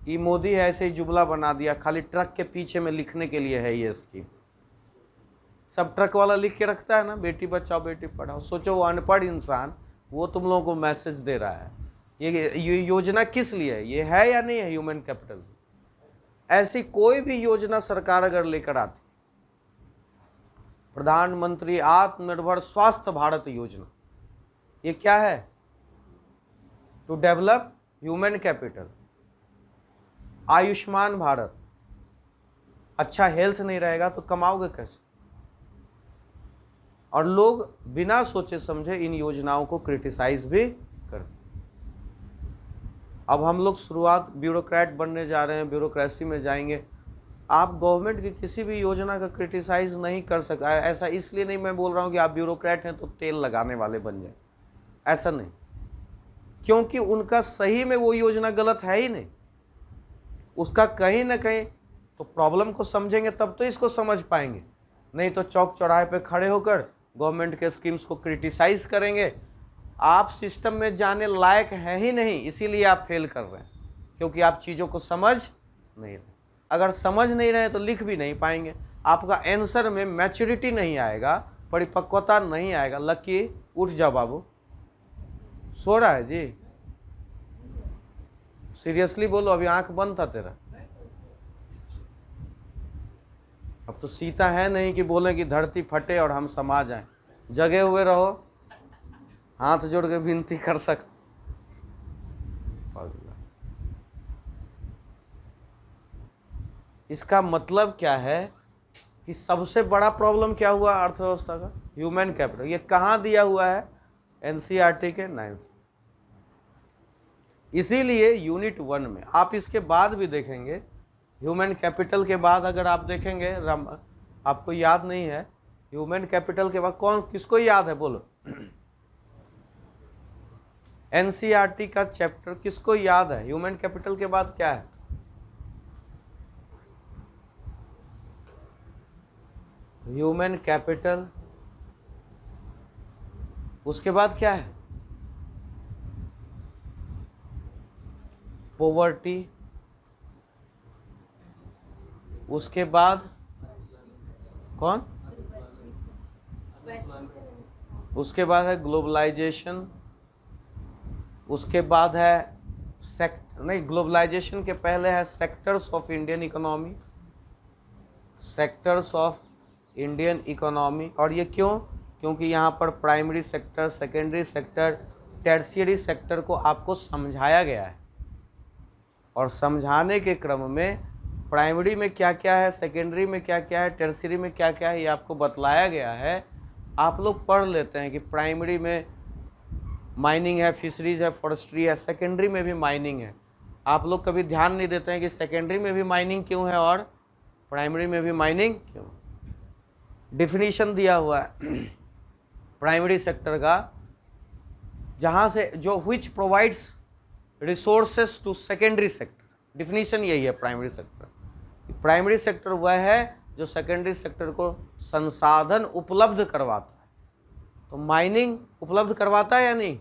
कि मोदी है ऐसे ही जुमला बना दिया, खाली ट्रक के पीछे में लिखने के लिए है ये स्कीम। सब ट्रक वाला लिख के रखता है ना, बेटी बचाओ बेटी पढ़ाओ। सोचो वो अनपढ़ इंसान, वो तुम लोगों को मैसेज दे रहा है। ये योजना किस लिए है? ये है या नहीं है ह्यूमन कैपिटल? ऐसी कोई भी योजना सरकार अगर लेकर आती, प्रधानमंत्री आत्मनिर्भर स्वास्थ्य भारत योजना, ये क्या है? To develop human capital. Ayushman Bharat, अच्छा हेल्थ नहीं रहेगा तो कमाओगे कैसे? और लोग बिना सोचे समझे इन योजनाओं को क्रिटिसाइज भी करते। अब हम लोग शुरुआत ब्यूरोक्रेट बनने जा रहे हैं, ब्यूरोक्रेसी में जाएंगे। आप गवर्नमेंट की किसी भी योजना का क्रिटिसाइज नहीं कर सकते। ऐसा इसलिए नहीं मैं बोल रहा हूँ कि आप ब्यूरोक्रेट हैं तो तेल लगाने वाले बन जाए, ऐसा नहीं, क्योंकि उनका सही में वो योजना गलत है ही नहीं। उसका कहीं ना कहीं तो प्रॉब्लम को समझेंगे तब तो इसको समझ पाएंगे, नहीं तो चौक चौराहे पे खड़े होकर गवर्नमेंट के स्कीम्स को क्रिटिसाइज करेंगे। आप सिस्टम में जाने लायक हैं ही नहीं, इसीलिए आप फेल कर रहे हैं, क्योंकि आप चीज़ों को समझ नहीं रहे। अगर समझ नहीं रहे तो लिख भी नहीं पाएंगे, आपका आंसर में मैच्योरिटी नहीं आएगा, परिपक्वता नहीं आएगा। लकी उठ जाओ बाबू, सो रहा है जी? सीरियसली बोलो, अभी आंख बंद था तेरा। अब तो सीता है नहीं कि बोले कि धरती फटे और हम समा जाएं। जगे हुए रहो, हाथ जोड़ के विनती कर सकते। इसका मतलब क्या है कि सबसे बड़ा प्रॉब्लम क्या हुआ अर्थव्यवस्था का? Human capital. ये कहाँ दिया हुआ है? एनसीईआरटी के 9। इसीलिए यूनिट 1 में आप इसके बाद भी देखेंगे, ह्यूमन कैपिटल के बाद अगर आप देखेंगे, आपको याद नहीं है ह्यूमन कैपिटल के बाद कौन, किसको याद है बोलो? एनसीईआरटी का चैप्टर किसको याद है? ह्यूमन कैपिटल के बाद क्या है? ह्यूमन कैपिटल, उसके बाद क्या है? पॉवर्टी, उसके बाद कौन? उसके बाद है ग्लोबलाइजेशन, उसके बाद है ग्लोबलाइजेशन के पहले है sectors of Indian economy, sectors of Indian economy. और ये क्यों? क्योंकि यहाँ पर primary sector, secondary sector, tertiary sector को आपको समझाया गया है, और समझाने के क्रम में प्राइमरी में क्या क्या है, सेकेंडरी में क्या क्या है, टर्शियरी में क्या क्या है, ये आपको बतलाया गया है। आप लोग पढ़ लेते हैं कि प्राइमरी में माइनिंग है, फिशरीज है, फॉरेस्ट्री है, सेकेंडरी में भी माइनिंग है। आप लोग कभी ध्यान नहीं देते हैं कि सेकेंडरी में भी माइनिंग क्यों है और प्राइमरी में भी माइनिंग क्यों। डिफिनीशन दिया हुआ है प्राइमरी सेक्टर का, जहाँ से जो which provides resources to secondary sector, definition यही है प्राइमरी सेक्टर। प्राइमरी सेक्टर वह है जो सेकेंडरी सेक्टर को संसाधन उपलब्ध करवाता है। तो माइनिंग उपलब्ध करवाता है या नहीं,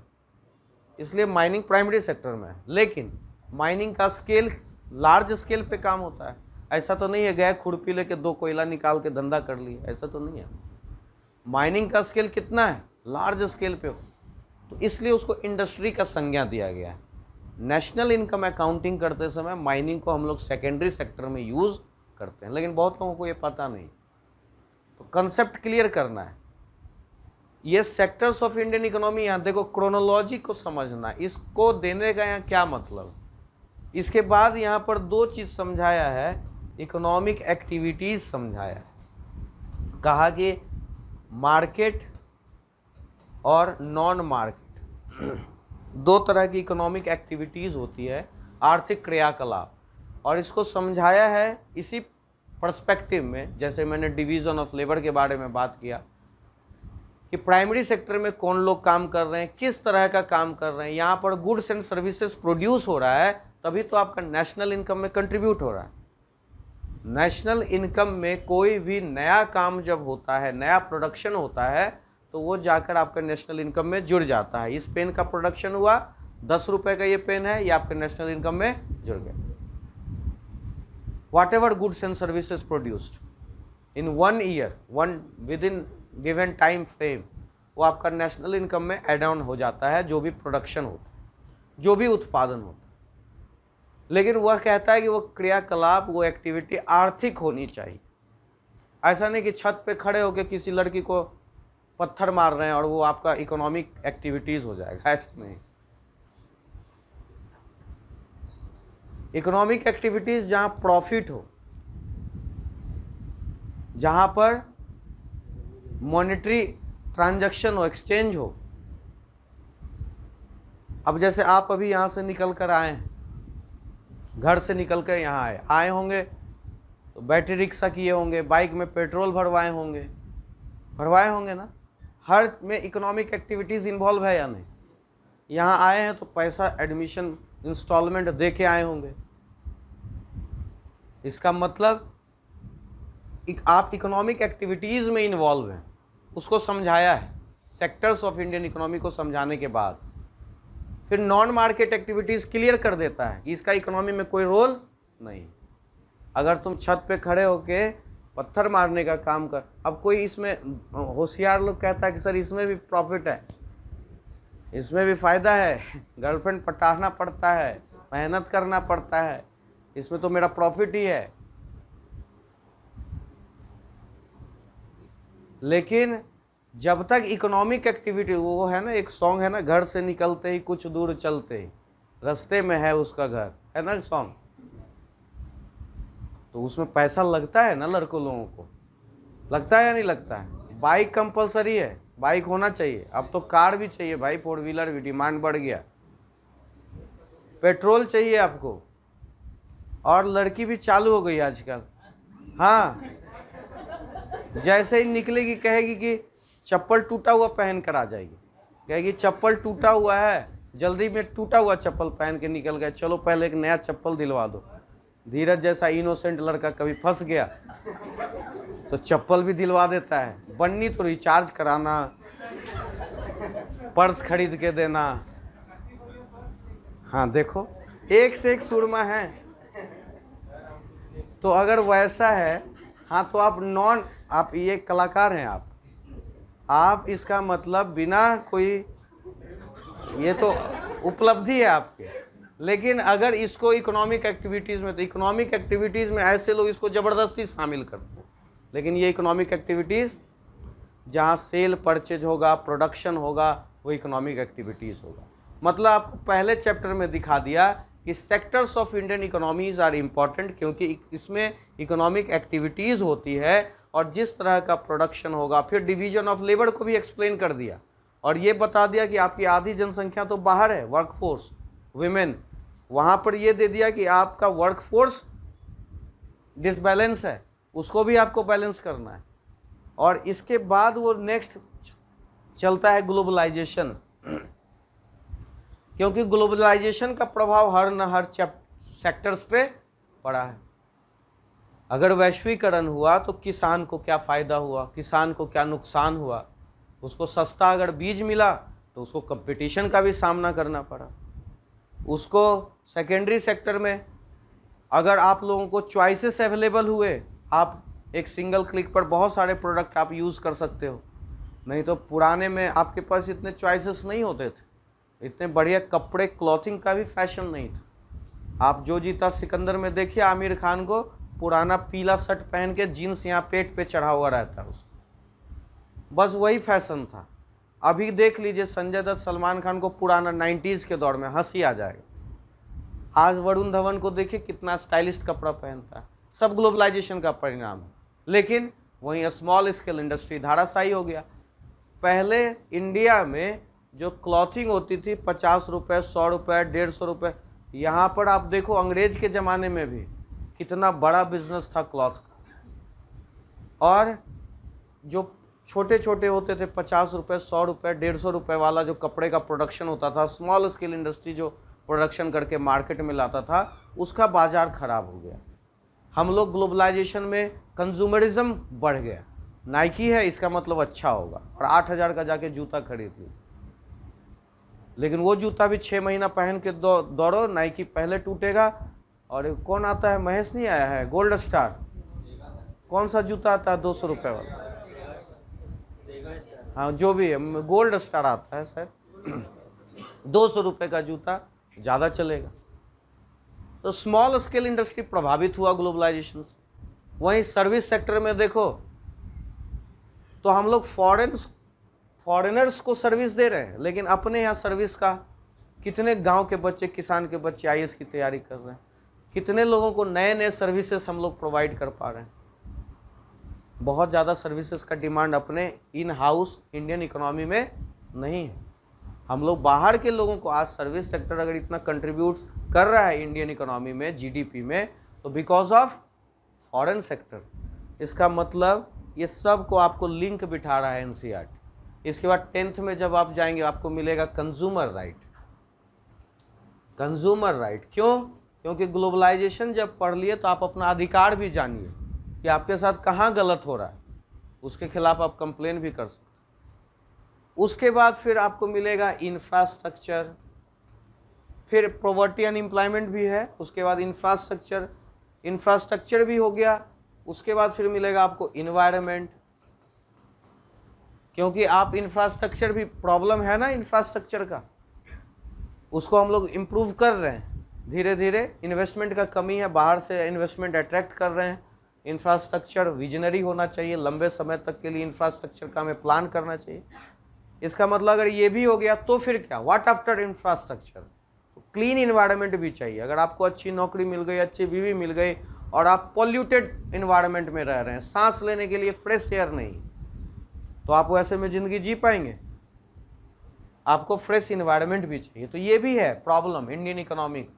इसलिए माइनिंग प्राइमरी सेक्टर में है। लेकिन माइनिंग का स्केल लार्ज स्केल पे काम होता है। ऐसा तो नहीं है गए खुरपी लेके 2 कोयला निकाल के धंधा कर लिए, ऐसा तो नहीं है। माइनिंग का स्केल कितना है, लार्ज स्केल पे हो, तो इसलिए उसको इंडस्ट्री का संज्ञा दिया गया है। नेशनल इनकम अकाउंटिंग करते समय माइनिंग को हम लोग सेकेंडरी सेक्टर में यूज़ करते हैं, लेकिन बहुत लोगों को ये पता नहीं। तो कंसेप्ट क्लियर करना है। ये सेक्टर्स ऑफ इंडियन इकोनॉमी, यहाँ देखो क्रोनोलॉजी को समझना, इसको देने का यहाँ क्या मतलब। इसके बाद यहाँ पर 2 चीज़ समझाया है, इकोनॉमिक एक्टिविटीज़ समझाया है। कहा कि मार्केट और नॉन मार्केट 2 तरह की इकोनॉमिक एक्टिविटीज़ होती है, आर्थिक क्रियाकलाप, और इसको समझाया है इसी पर्सपेक्टिव में। जैसे मैंने डिवीज़न ऑफ लेबर के बारे में बात किया कि प्राइमरी सेक्टर में कौन लोग काम कर रहे हैं, किस तरह का काम कर रहे हैं। यहाँ पर गुड्स एंड सर्विसेज प्रोड्यूस हो रहा है, तभी तो आपका नेशनल इनकम में कंट्रीब्यूट हो रहा है। नेशनल इनकम में कोई भी नया काम जब होता है, नया प्रोडक्शन होता है, तो वो जाकर आपका नेशनल इनकम में जुड़ जाता है। इस पेन का प्रोडक्शन हुआ, 10 रुपये का ये पेन है, ये आपके नेशनल इनकम में जुड़ गया। What ever goods and services produced in 1 year, with in given time frame, वो आपका नेशनल इनकम में एड ऑन हो जाता है, जो भी प्रोडक्शन होता है, जो भी उत्पादन होता है। लेकिन वह कहता है कि वो क्रियाकलाप, वो एक्टिविटी आर्थिक होनी चाहिए। ऐसा नहीं कि छत पे खड़े होकर किसी लड़की को पत्थर मार रहे हैं और वो आपका इकोनॉमिक एक्टिविटीज़ हो जाएगा, ऐसा नहीं। इकोनॉमिक एक्टिविटीज़ जहाँ प्रॉफिट हो, जहाँ पर मॉनेटरी ट्रांजैक्शन हो, एक्सचेंज हो। अब जैसे आप अभी यहाँ से निकल कर आए हैं, घर से निकल कर यहाँ आए होंगे तो बैटरी रिक्शा किए होंगे, बाइक में पेट्रोल भरवाए होंगे ना। हर में इकोनॉमिक एक्टिविटीज़ इन्वॉल्व है या नहीं। यहाँ आए हैं तो पैसा एडमिशन इंस्टॉलमेंट दे के आए होंगे। इसका मतलब आप इकोनॉमिक एक्टिविटीज़ में इन्वॉल्व हैं, उसको समझाया है सेक्टर्स ऑफ इंडियन इकोनॉमी को समझाने के बाद। फिर नॉन मार्केट एक्टिविटीज़ क्लियर कर देता है कि इसका इकोनॉमी में कोई रोल नहीं। अगर तुम छत पे खड़े होके पत्थर मारने का काम कर, अब कोई इसमें होशियार लोग कहता है कि सर इसमें भी प्रॉफिट है, इसमें भी फ़ायदा है, गर्लफ्रेंड पटाना पड़ता है, मेहनत करना पड़ता है, इसमें तो मेरा प्रॉफिट ही है। लेकिन जब तक इकोनॉमिक एक्टिविटी, वो है ना एक सॉन्ग है ना, घर से निकलते ही कुछ दूर चलते ही रास्ते में है उसका घर, है ना सॉन्ग। तो उसमें पैसा लगता है ना, लड़कों लोगों को लगता है या नहीं लगता है। बाइक कंपलसरी है, बाइक होना चाहिए। अब तो कार भी चाहिए भाई, 4 व्हीलर भी डिमांड बढ़ गया। पेट्रोल चाहिए आपको, और लड़की भी चालू हो गई आजकल। हाँ, जैसे ही निकलेगी कहेगी कि चप्पल टूटा हुआ पहन कर आ जाएगी, कहेगी चप्पल टूटा हुआ है, जल्दी में टूटा हुआ चप्पल पहन के निकल गए, चलो पहले एक नया चप्पल दिलवा दो। धीरज जैसा इनोसेंट लड़का कभी फंस गया तो चप्पल भी दिलवा देता है। बन्नी तो रिचार्ज कराना, पर्स खरीद के देना। हाँ देखो, एक से एक सुरमा है। तो अगर वैसा है, हाँ तो आप ये कलाकार हैं, आप इसका मतलब बिना कोई, ये तो उपलब्धि है आपकी। लेकिन अगर इसको इकोनॉमिक एक्टिविटीज़ में, तो इकोनॉमिक एक्टिविटीज़ में ऐसे लोग इसको ज़बरदस्ती शामिल करते हैं। लेकिन ये इकोनॉमिक एक्टिविटीज़ जहाँ सेल परचेज होगा, प्रोडक्शन होगा, वो इकोनॉमिक एक्टिविटीज़ होगा। मतलब आपको पहले चैप्टर में दिखा दिया कि sectors of Indian economies are important, क्योंकि इसमें इकोनॉमिक एक्टिविटीज़ होती है और जिस तरह का प्रोडक्शन होगा। फिर डिवीज़न ऑफ लेबर को भी एक्सप्लेन कर दिया, और ये बता दिया कि आपकी आधी जनसंख्या तो बाहर है, वर्कफोर्स, विमेन। वहाँ पर ये दे दिया कि आपका वर्कफोर्स डिसबैलेंस है, उसको भी आपको बैलेंस करना है। और इसके बाद वो नेक्स्ट चलता है ग्लोबलाइजेशन, क्योंकि ग्लोबलाइजेशन का प्रभाव हर सेक्टर्स पे पड़ा है। अगर वैश्वीकरण हुआ तो किसान को क्या फ़ायदा हुआ, किसान को क्या नुकसान हुआ। उसको सस्ता अगर बीज मिला तो उसको कंपटीशन का भी सामना करना पड़ा। उसको सेकेंडरी सेक्टर में अगर आप लोगों को चॉइसेस अवेलेबल हुए, आप एक सिंगल क्लिक पर बहुत सारे प्रोडक्ट आप यूज़ कर सकते हो। नहीं तो पुराने में आपके पास इतने चॉइसेस नहीं होते थे, इतने बढ़िया कपड़े, क्लॉथिंग का भी फैशन नहीं था। आप जो जीता सिकंदर में देखिए, आमिर खान को पुराना पीला शर्ट पहन के जीन्स यहाँ पेट पे चढ़ा हुआ रहता है, उसको बस वही फैशन था। अभी देख लीजिए संजय दत्त, सलमान खान को पुराना 90s के दौर में हंसी आ जाएगा। आज वरुण धवन को देखिए कितना स्टाइलिस्ट कपड़ा पहनता है। सब ग्लोबलाइजेशन का परिणाम है। लेकिन वहीं स्मॉल स्केल इंडस्ट्री धाराशायी हो गया। पहले इंडिया में जो क्लॉथिंग होती थी 50 रुपये, 100 रुपये, 150 रुपये, यहाँ पर आप देखो अंग्रेज के ज़माने में भी कितना बड़ा बिजनेस था क्लॉथ का। और जो छोटे छोटे होते थे 50 रुपये, 100 रुपये, 150 रुपये वाला जो कपड़े का प्रोडक्शन होता था, स्मॉल स्केल इंडस्ट्री जो प्रोडक्शन करके मार्केट में लाता था, उसका बाजार खराब हो गया। हम लोग ग्लोबलाइजेशन में कंज्यूमरिज्म बढ़ गया। नाइकी है इसका मतलब अच्छा होगा, और 8,000 का जाके जूता खरीद ली। लेकिन वो जूता भी 6 महीना पहन के दौड़ो, नाइकी पहले टूटेगा। और कौन आता है, महेश नहीं आया है, गोल्ड स्टार, कौन सा जूता आता है 200 रुपये वाला, हाँ जो भी है, गोल्ड स्टार आता है शायद, 200 रुपये का जूता ज़्यादा चलेगा। तो स्मॉल स्केल इंडस्ट्री प्रभावित हुआ ग्लोबलाइजेशन से। वहीं सर्विस सेक्टर में देखो तो हम लोग फॉरेनर्स को सर्विस दे रहे हैं, लेकिन अपने यहाँ सर्विस का कितने गांव के बच्चे, किसान के बच्चे आईएएस की तैयारी कर रहे हैं, कितने लोगों को नए नए सर्विसेज हम लोग प्रोवाइड कर पा रहे हैं। बहुत ज़्यादा सर्विसेज का डिमांड अपने इन हाउस इंडियन इकोनॉमी में नहीं है। हम लोग बाहर के लोगों को आज सर्विस सेक्टर अगर इतना कंट्रीब्यूट कर रहा है इंडियन इकोनॉमी में, जीडीपी में, तो बिकॉज ऑफ फॉरेन सेक्टर। इसका मतलब ये सब को आपको लिंक बिठा रहा है एनसीईआरटी। इसके बाद 10th में जब आप जाएंगे आपको मिलेगा कंज्यूमर राइट। कंज्यूमर राइट क्यों? क्योंकि ग्लोबलाइजेशन जब पढ़ लिए तो आप अपना अधिकार भी जानिए कि आपके साथ कहाँ गलत हो रहा है, उसके खिलाफ आप कंप्लेन भी कर सकते। उसके बाद फिर आपको मिलेगा इंफ्रास्ट्रक्चर, फिर पॉवर्टी अनएम्प्लॉयमेंट भी है, उसके बाद इंफ्रास्ट्रक्चर भी हो गया। उसके बाद फिर मिलेगा आपको इन्वायरमेंट, क्योंकि आप इंफ्रास्ट्रक्चर भी प्रॉब्लम है ना इंफ्रास्ट्रक्चर का, उसको हम लोग इम्प्रूव कर रहे हैं धीरे धीरे। इन्वेस्टमेंट का कमी है, बाहर से इन्वेस्टमेंट अट्रैक्ट कर रहे हैं। इंफ्रास्ट्रक्चर विजनरी होना चाहिए, लंबे समय तक के लिए इंफ्रास्ट्रक्चर का हमें प्लान करना चाहिए। इसका मतलब अगर ये भी हो गया तो फिर क्या, व्हाट आफ्टर इंफ्रास्ट्रक्चर? तो क्लीन इन्वायरमेंट भी चाहिए। अगर आपको अच्छी नौकरी मिल गई, अच्छी बीवी मिल गई और आप पॉल्यूटेड इन्वायरमेंट में रह रहे हैं, सांस लेने के लिए फ्रेश एयर नहीं, तो आप वैसे में ज़िंदगी जी पाएंगे? आपको फ्रेश इन्वायरमेंट भी चाहिए। तो ये भी है प्रॉब्लम इंडियन इकोनॉमी का।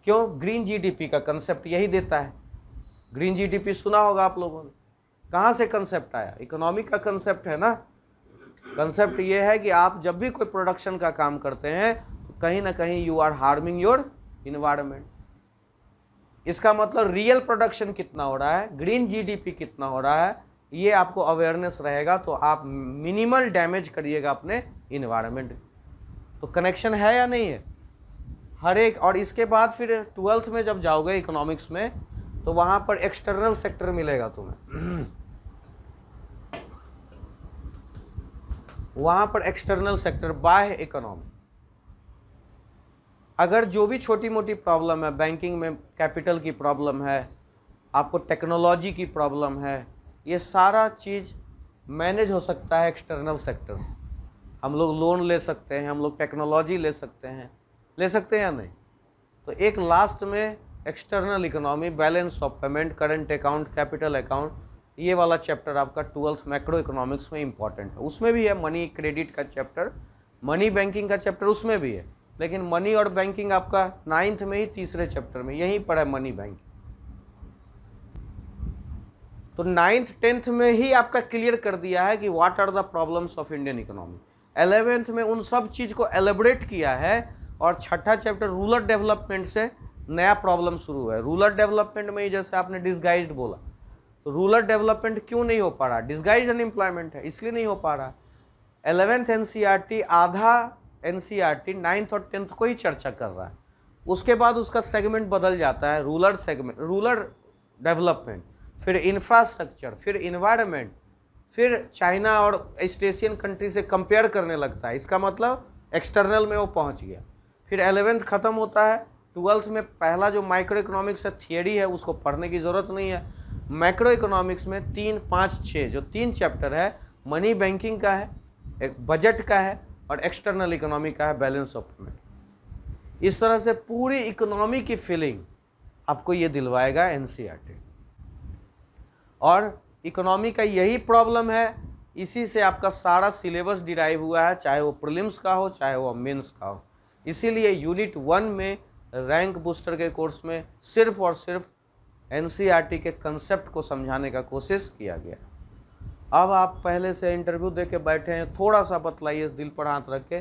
क्यों? ग्रीन जीडीपी का कंसेप्ट यही देता है। ग्रीन जीडीपी सुना होगा आप लोगों ने, कहाँ से कंसेप्ट आया? इकोनॉमी का कंसेप्ट है ना। कंसेप्ट ये है कि आप जब भी कोई प्रोडक्शन का काम करते हैं तो कहीं ना कहीं you are harming your environment. इसका मतलब रियल प्रोडक्शन कितना हो रहा है, ग्रीन जीडीपी कितना हो रहा है, ये आपको अवेयरनेस रहेगा तो आप मिनिमल डैमेज करिएगा अपने इन्वायरमेंट। तो कनेक्शन है या नहीं है हर एक। और इसके बाद फिर 12th में जब जाओगे इकोनॉमिक्स में तो वहाँ पर एक्सटर्नल सेक्टर मिलेगा तुम्हें। वहाँ पर एक्सटर्नल सेक्टर, बाह्य इकोनॉमी। अगर जो भी छोटी मोटी प्रॉब्लम है, बैंकिंग में कैपिटल की प्रॉब्लम है, आपको टेक्नोलॉजी की प्रॉब्लम है, ये सारा चीज़ मैनेज हो सकता है एक्सटर्नल सेक्टर्स। हम लोग लोन ले सकते हैं, हम लोग टेक्नोलॉजी ले सकते हैं या नहीं? तो एक लास्ट में external economy, balance of payment, current account, capital account, ये वाला चैप्टर आपका 12th मैक्रो इकोनॉमिक्स में इंपॉर्टेंट है। उसमें भी है मनी क्रेडिट का चैप्टर, मनी बैंकिंग का चैप्टर उसमें भी है, लेकिन मनी और बैंकिंग आपका 9th में ही तीसरे चैप्टर में यहीं पर है मनी बैंकिंग। तो 9th 10th में ही आपका क्लियर कर दिया है कि what are the problems of Indian economy. 11th में उन सब चीज़ को एलेबोरेट किया है, और छठा चैप्टर रूरल डेवलपमेंट से नया प्रॉब्लम शुरू है। रूरल डेवलपमेंट में ही जैसे आपने डिसगाइज्ड बोला, तो रूरल डेवलपमेंट क्यों नहीं हो पा रहा? डिसगाइज्ड अनएम्प्लॉयमेंट है, इसलिए नहीं हो पा रहा। 11th एनसीईआरटी आधा एनसीईआरटी 9th और 10th को ही चर्चा कर रहा है। उसके बाद उसका सेगमेंट बदल जाता है, रूरल सेगमेंट, रूरल डेवलपमेंट, फिर इंफ्रास्ट्रक्चर, फिर इन्वायरमेंट, फिर चाइना और ईस्ट एशियन कंट्री से कंपेयर करने लगता है। इसका मतलब एक्सटर्नल में वो पहुंच गया। फिर 11th ख़त्म होता है, 12th में पहला जो माइक्रो इकोनॉमिक्स थियरी है उसको पढ़ने की ज़रूरत नहीं है। मैक्रो इकोनॉमिक्स में 3, 5, 6 जो 3 चैप्टर है, मनी बैंकिंग का है, एक बजट का है, और एक्सटर्नल इकोनॉमी का है, बैलेंस ऑफ पेमेंट। इस तरह से पूरी इकोनॉमी की फीलिंग आपको ये दिलवाएगा एनसीईआरटी। और इकोनॉमी का यही प्रॉब्लम है, इसी से आपका सारा सिलेबस डिराइव हुआ है, चाहे वो प्रीलिम्स का हो चाहे वो मेंस का हो। इसीलिए यूनिट 1 में रैंक बूस्टर के कोर्स में सिर्फ और सिर्फ एनसीईआरटी के कंसेप्ट को समझाने का कोशिश किया गया। अब आप पहले से इंटरव्यू दे के बैठे हैं, थोड़ा सा बतलाइए दिल पर हाथ रख के,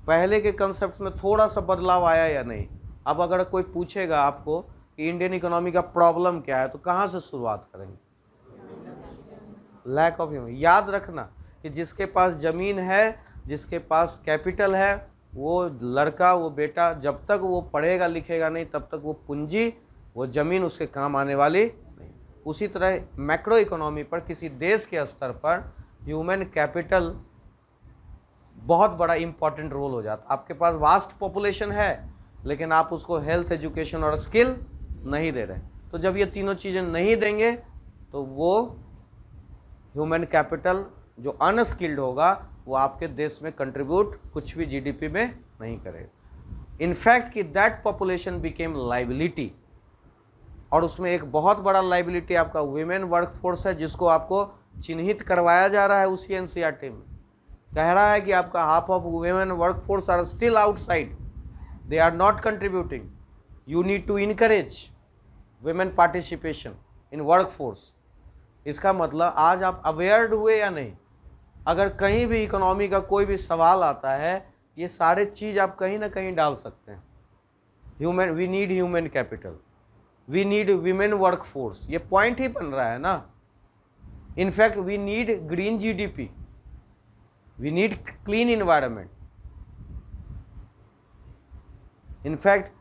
पहले के कंसेप्ट में थोड़ा सा बदलाव आया या नहीं? अब अगर कोई पूछेगा आपको कि इंडियन इकोनॉमी का प्रॉब्लम क्या है, तो कहाँ से शुरुआत करेंगे? Lack of human. याद रखना कि जिसके पास ज़मीन है, जिसके पास कैपिटल है, वो लड़का, वो बेटा, जब तक वो पढ़ेगा लिखेगा नहीं तब तक वो पूंजी, वो ज़मीन उसके काम आने वाली नहीं। उसी तरह मैक्रो इकोनॉमी पर, किसी देश के स्तर पर ह्यूमन कैपिटल बहुत बड़ा इंपॉर्टेंट रोल हो जाता। आपके पास वास्ट पॉपुलेशन है, लेकिन आप उसको हेल्थ, एजुकेशन और स्किल नहीं दे रहे। तो जब ये तीनों चीज़ें नहीं देंगे तो वो ह्यूमन कैपिटल जो अनस्किल्ड होगा वो आपके देश में कंट्रीब्यूट कुछ भी जीडीपी में नहीं करेगा। इनफैक्ट कि दैट पॉपुलेशन बिकेम लाइबिलिटी, और उसमें एक बहुत बड़ा लाइबिलिटी आपका वुमेन वर्कफोर्स है, जिसको आपको चिन्हित करवाया जा रहा है उसी एनसीईआरटी में। कह रहा है कि आपका half of women workforce are still outside, they are not contributing, you need to encourage women participation in workforce. इसका मतलब आज आप अवेयर हुए या नहीं? अगर कहीं भी इकोनॉमी का कोई भी सवाल आता है, ये सारे चीज़ आप कहीं ना कहीं डाल सकते हैं। Human, we need human capital, we need women work force, ये पॉइंट ही बन रहा है ना। In fact we need green GDP, we need clean environment, in fact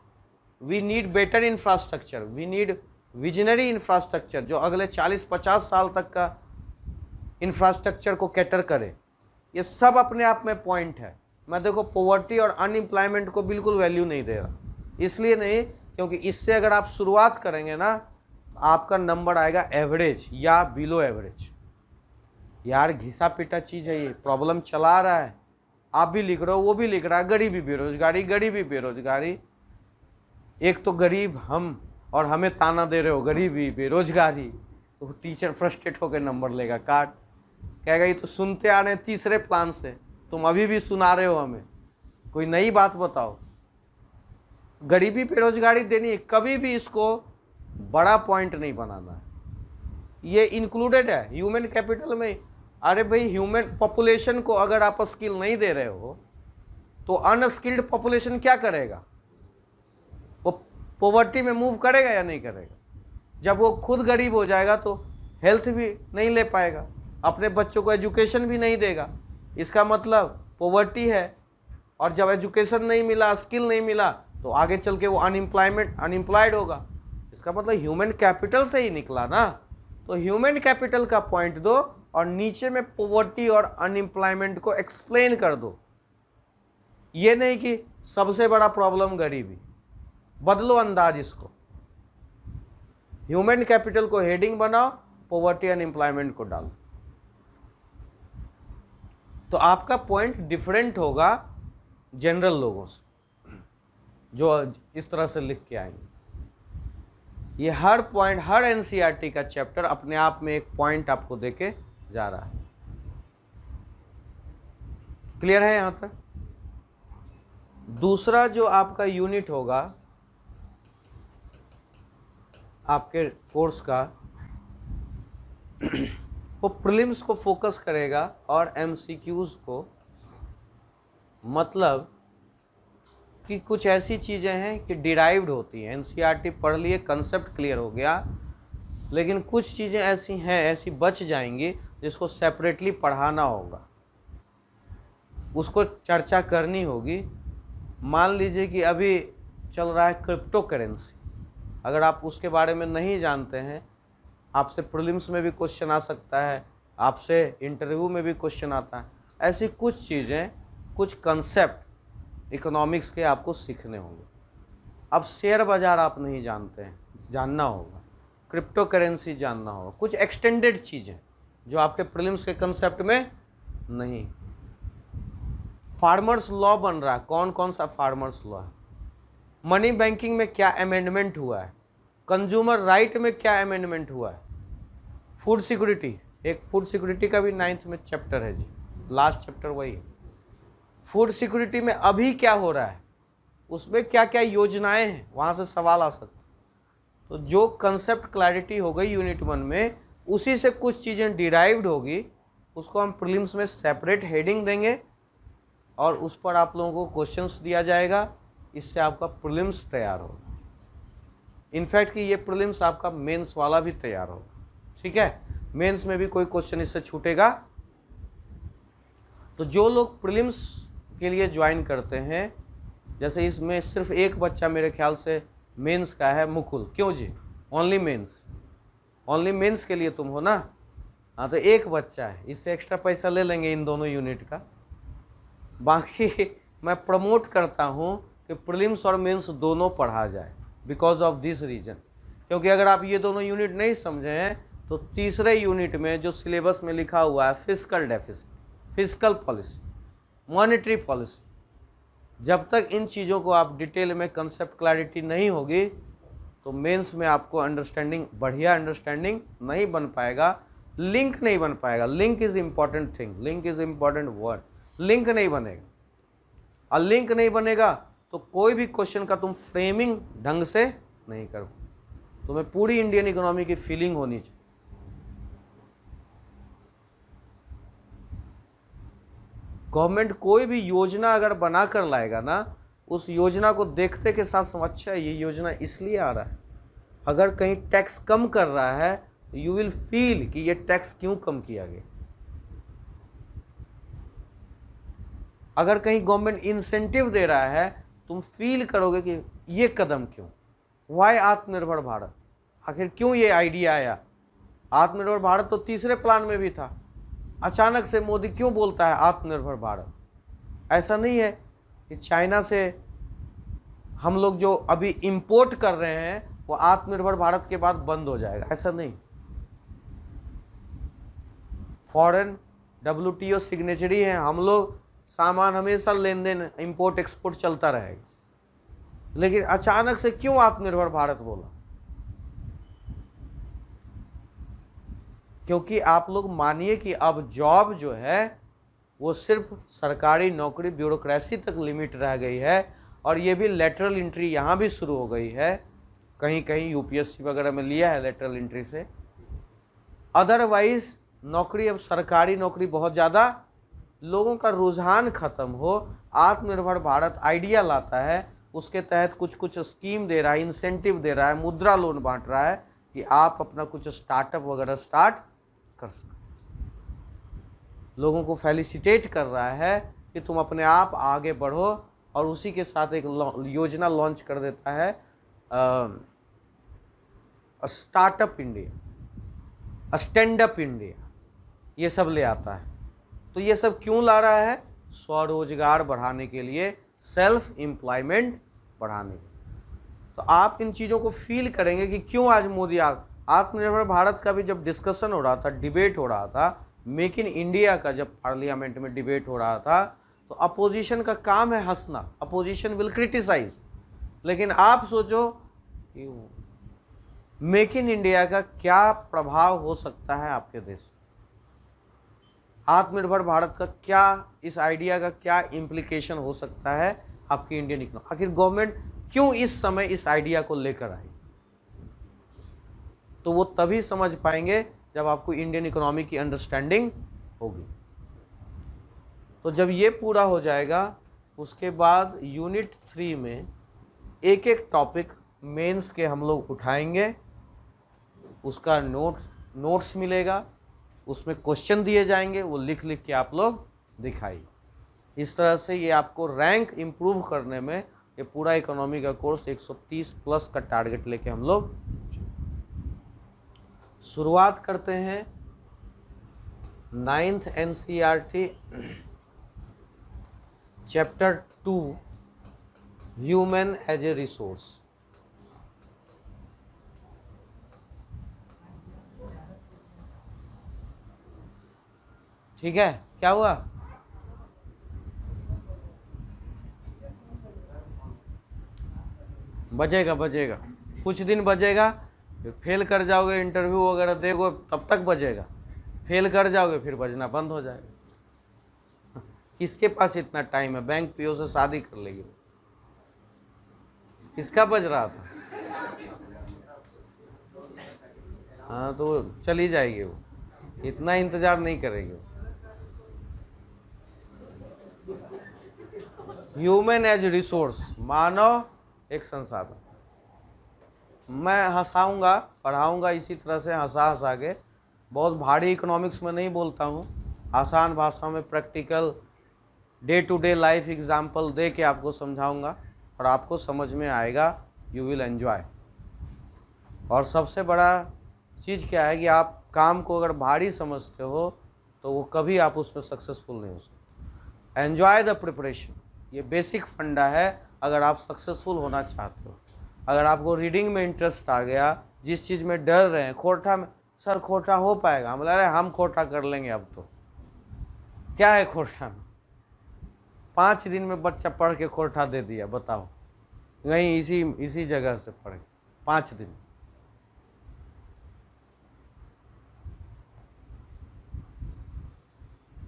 we need better infrastructure, we need visionary infrastructure जो अगले 40-50 साल तक का इंफ्रास्ट्रक्चर को कैटर करे। ये सब अपने आप में पॉइंट है। मैं देखो पॉवर्टी और अनएम्प्लॉयमेंट को बिल्कुल वैल्यू नहीं दे रहा, इसलिए नहीं क्योंकि इससे अगर आप शुरुआत करेंगे ना, आपका नंबर आएगा एवरेज या बिलो एवरेज। यार घिसा पिटा चीज़ है ये, प्रॉब्लम चला रहा है, आप भी लिख रहे हो, वो भी लिख रहा है, गरीबी बेरोजगारी, गरीबी बेरोजगारी। एक तो गरीब हम, और हमें ताना दे रहे हो गरीबी बेरोजगारी, तो टीचर फ्रस्ट्रेट होकर नंबर लेगा, काट, कहेगा ये तो सुनते आ रहे हैं तीसरे प्लान से, तुम अभी भी सुना रहे हो हमें, कोई नई बात बताओ। गरीबी बेरोजगारी देनी है, कभी भी इसको बड़ा पॉइंट नहीं बनाना है, ये इंक्लूडेड है ह्यूमन कैपिटल में। अरे भाई ह्यूमन पॉपुलेशन को अगर आप स्किल नहीं दे रहे हो तो अनस्किल्ड पॉपुलेशन क्या करेगा? वो पॉवर्टी में मूव करेगा या नहीं करेगा? जब वो खुद गरीब हो जाएगा तो हेल्थ भी नहीं ले पाएगा, अपने बच्चों को एजुकेशन भी नहीं देगा। इसका मतलब पॉवर्टी है, और जब एजुकेशन नहीं मिला, स्किल नहीं मिला, तो आगे चल के वो अनएम्प्लॉयड होगा। इसका मतलब ह्यूमन कैपिटल से ही निकला ना। तो ह्यूमन कैपिटल का पॉइंट दो और नीचे में पॉवर्टी और अनएम्प्लॉयमेंट को एक्सप्लेन कर दो। ये नहीं कि सबसे बड़ा प्रॉब्लम गरीबी, बदलो अंदाज इसको। ह्यूमन कैपिटल को हेडिंग बनाओ, पॉवर्टी अनएम्प्लॉयमेंट को डालो, तो आपका पॉइंट डिफरेंट होगा जनरल लोगों से जो इस तरह से लिख के आएंगे। ये हर पॉइंट, हर एनसीईआरटी का चैप्टर अपने आप में एक पॉइंट आपको देके जा रहा है। क्लियर है यहाँ तक? दूसरा जो आपका यूनिट होगा आपके कोर्स का वो प्रीलिम्स को फोकस करेगा और एमसीक्यूज को, मतलब कि कुछ ऐसी चीज़ें हैं कि डिराइव्ड होती हैं। एनसीईआरटी पढ़ लिए, कंसेप्ट क्लियर हो गया, लेकिन कुछ चीज़ें ऐसी हैं, ऐसी बच जाएंगी जिसको सेपरेटली पढ़ाना होगा, उसको चर्चा करनी होगी। मान लीजिए कि अभी चल रहा है क्रिप्टो करेंसी, अगर आप उसके बारे में नहीं जानते हैं, आपसे प्रीलिम्स में भी क्वेश्चन आ सकता है, आपसे इंटरव्यू में भी क्वेश्चन आता है। ऐसी कुछ चीज़ें, कुछ कंसेप्ट इकोनॉमिक्स के आपको सीखने होंगे। अब शेयर बाज़ार आप नहीं जानते हैं, जानना होगा, क्रिप्टो करेंसी जानना होगा, कुछ एक्सटेंडेड चीज़ें जो आपके प्रीलिम्स के कंसेप्ट में नहीं। फार्मर्स लॉ बन रहा है, कौन कौन सा फार्मर्स लॉ है, मनी बैंकिंग में क्या अमेंडमेंट हुआ है, कंज्यूमर राइट में क्या अमेंडमेंट हुआ है, फूड सिक्योरिटी, एक फूड सिक्योरिटी का भी 9th में चैप्टर है जी, लास्ट चैप्टर वही है। फूड सिक्योरिटी में अभी क्या हो रहा है, उसमें क्या क्या योजनाएं हैं, वहाँ से सवाल आ सकते। तो जो कंसेप्ट क्लैरिटी हो गई यूनिट 1 में, उसी से कुछ चीज़ें डिराइव्ड होगी, उसको हम प्रीलिम्स में सेपरेट हेडिंग देंगे और उस पर आप लोगों को क्वेश्चंस दिया जाएगा। इससे आपका प्रीलिम्स तैयार होगा। इनफैक्ट कि ये प्रीलिम्स आपका मेंस वाला भी तैयार होगा, ठीक है। मेंस में भी कोई क्वेश्चन इससे छूटेगा। तो जो लोग प्रीलिम्स के लिए ज्वाइन करते हैं, जैसे इसमें सिर्फ एक बच्चा मेरे ख्याल से मेंस का है, मुकुल। क्यों जी? ओनली मेंस, ओनली मेंस के लिए तुम हो ना? हाँ, तो एक बच्चा है, इससे एक्स्ट्रा पैसा ले लेंगे इन दोनों यूनिट का। बाकी मैं प्रमोट करता हूँ कि प्रीलिम्स और मेंस दोनों पढ़ा जाए, बिकॉज ऑफ दिस रीजन। क्योंकि अगर आप ये दोनों यूनिट नहीं समझे हैं तो तीसरे यूनिट में जो सिलेबस में लिखा हुआ है fiscal deficit, fiscal policy, monetary policy, जब तक इन चीज़ों को आप डिटेल में कंसेप्ट क्लैरिटी नहीं होगी तो मेंस में आपको अंडरस्टैंडिंग, बढ़िया अंडरस्टैंडिंग नहीं बन पाएगा, लिंक नहीं बन पाएगा। Link is important thing, link is important word. Link नहीं बनेगा, और लिंक नहीं बनेगा तो कोई भी क्वेश्चन का तुम फ्रेमिंग ढंग से नहीं कर पाओ। तुम्हें पूरी इंडियन इकोनॉमी की फीलिंग होनी चाहिए। गवर्नमेंट कोई भी योजना अगर बना कर लाएगा ना, उस योजना को देखते के साथ समझ, अच्छा ये योजना इसलिए आ रहा है। अगर कहीं टैक्स कम कर रहा है यू विल फील कि ये टैक्स क्यों कम किया गया। अगर कहीं गवर्नमेंट इंसेंटिव दे रहा है तुम फील करोगे कि ये कदम क्यों, वाई आत्मनिर्भर भारत, आखिर क्यों ये आइडिया आया। आत्मनिर्भर भारत तो तीसरे प्लान में भी था, अचानक से मोदी क्यों बोलता है आत्मनिर्भर भारत। ऐसा नहीं है कि चाइना से हम लोग जो अभी इंपोर्ट कर रहे हैं वो आत्मनिर्भर भारत के बाद बंद हो जाएगा, ऐसा नहीं। फॉरेन WTO सिग्नेचरी है, हम लोग सामान हमेशा लेन देन इंपोर्ट एक्सपोर्ट चलता रहेगा, लेकिन अचानक से क्यों आत्मनिर्भर भारत बोला। क्योंकि आप लोग मानिए कि अब जॉब जो है वो सिर्फ सरकारी नौकरी, ब्यूरोक्रेसी तक लिमिट रह गई है, और ये भी लेटरल एंट्री यहाँ भी शुरू हो गई है, कहीं कहीं UPSC वगैरह में लिया है लेटरल एंट्री से। अदरवाइज नौकरी, अब सरकारी नौकरी बहुत ज़्यादा, लोगों का रुझान खत्म हो। आत्मनिर्भर भारत आइडिया लाता है, उसके तहत कुछ कुछ स्कीम दे रहा है, इंसेंटिव दे रहा है, मुद्रा लोन बांट रहा है कि आप अपना कुछ स्टार्टअप वगैरह स्टार्ट कर सकते, लोगों को फैलिसिटेट कर रहा है कि तुम अपने आप आगे बढ़ो। और उसी के साथ एक योजना लॉन्च कर देता है, startup India, stand up India, ये सब ले आता है। तो ये सब क्यों ला रहा है? स्वरोजगार बढ़ाने के लिए, सेल्फ एम्प्लॉयमेंट बढ़ाने के लिए। तो आप इन चीज़ों को फील करेंगे कि क्यों आज मोदी आत्मनिर्भर भारत का भी जब डिस्कशन हो रहा था, डिबेट हो रहा था, मेक इन इंडिया का जब पार्लियामेंट में डिबेट हो रहा था, तो अपोजिशन का काम है हंसना, अपोजिशन विल क्रिटिसाइज। लेकिन आप सोचो कि मेक इन इंडिया का क्या प्रभाव हो सकता है आपके देश में, आत्मनिर्भर भारत का क्या, इस आइडिया का क्या इम्प्लीकेशन हो सकता है आपकी इंडियन इकोनॉमी, आखिर गवर्नमेंट क्यों इस समय इस आइडिया को लेकर आई, तो वो तभी समझ पाएंगे जब आपको इंडियन इकोनॉमी की अंडरस्टैंडिंग होगी। तो जब ये पूरा हो जाएगा उसके बाद यूनिट 3 में एक एक टॉपिक मेंस के हम लोग उठाएंगे, उसका नोट्स मिलेगा, उसमें क्वेश्चन दिए जाएंगे, वो लिख लिख के आप लोग दिखाइए। इस तरह से ये आपको रैंक इम्प्रूव करने में ये पूरा इकोनॉमी का कोर्स 130 प्लस का टारगेट लेके हम लोग शुरुआत करते हैं। 9th NCERT chapter 2 human as a resource. ठीक है, क्या हुआ? बजेगा कुछ दिन बजेगा, फिर फेल कर जाओगे, इंटरव्यू वगैरह देखो तब तक बजेगा, फेल कर जाओगे फिर बजना बंद हो जाएगा। किसके पास इतना टाइम है? बैंक पीओ से शादी कर लेगी। किसका बज रहा था? हाँ, तो चली जाएगी वो, इतना इंतजार नहीं करेगी वो। ह्यूमन एज रिसोर्स, मानव एक संसाधन। मैं हंसाऊंगा, पढ़ाऊंगा इसी तरह से हंसा के, बहुत भारी इकोनॉमिक्स में नहीं बोलता हूँ, आसान भाषा में practical day to day life example दे के आपको समझाऊंगा और आपको समझ में आएगा, यू विल एन्जॉय। और सबसे बड़ा चीज़ क्या है कि आप काम को अगर भारी समझते हो तो वो कभी आप उसमें सक्सेसफुल नहीं हो सकते। एन्जॉय द प्रिपरेशन, ये बेसिक फंडा है अगर आप सक्सेसफुल होना चाहते हो। अगर आपको रीडिंग में इंटरेस्ट आ गया, जिस चीज़ में डर रहे हैं, खोटा में सर खोटा हो पाएगा, हम बोला अरे हम खोटा कर लेंगे, अब तो क्या है खोटा में, 5 दिन में बच्चा पढ़ के खोटा दे दिया, बताओ, वहीं इसी जगह से पढ़ के 5 दिन।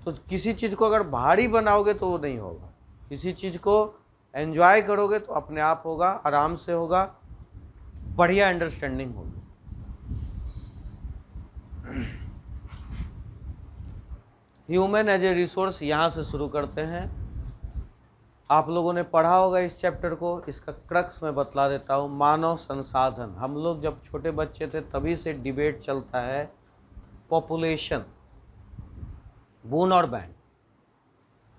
तो किसी चीज़ को अगर भारी बनाओगे तो वो नहीं होगा, किसी चीज़ को एंजॉय करोगे तो अपने आप होगा, आराम से होगा, बढ़िया अंडरस्टैंडिंग होगी। ह्यूमन एज ए रिसोर्स यहाँ से शुरू करते हैं। आप लोगों ने पढ़ा होगा इस चैप्टर को, इसका क्रक्स मैं बतला देता हूँ। मानव संसाधन, हम लोग जब छोटे बच्चे थे तभी से डिबेट चलता है पॉपुलेशन, बून और बैन।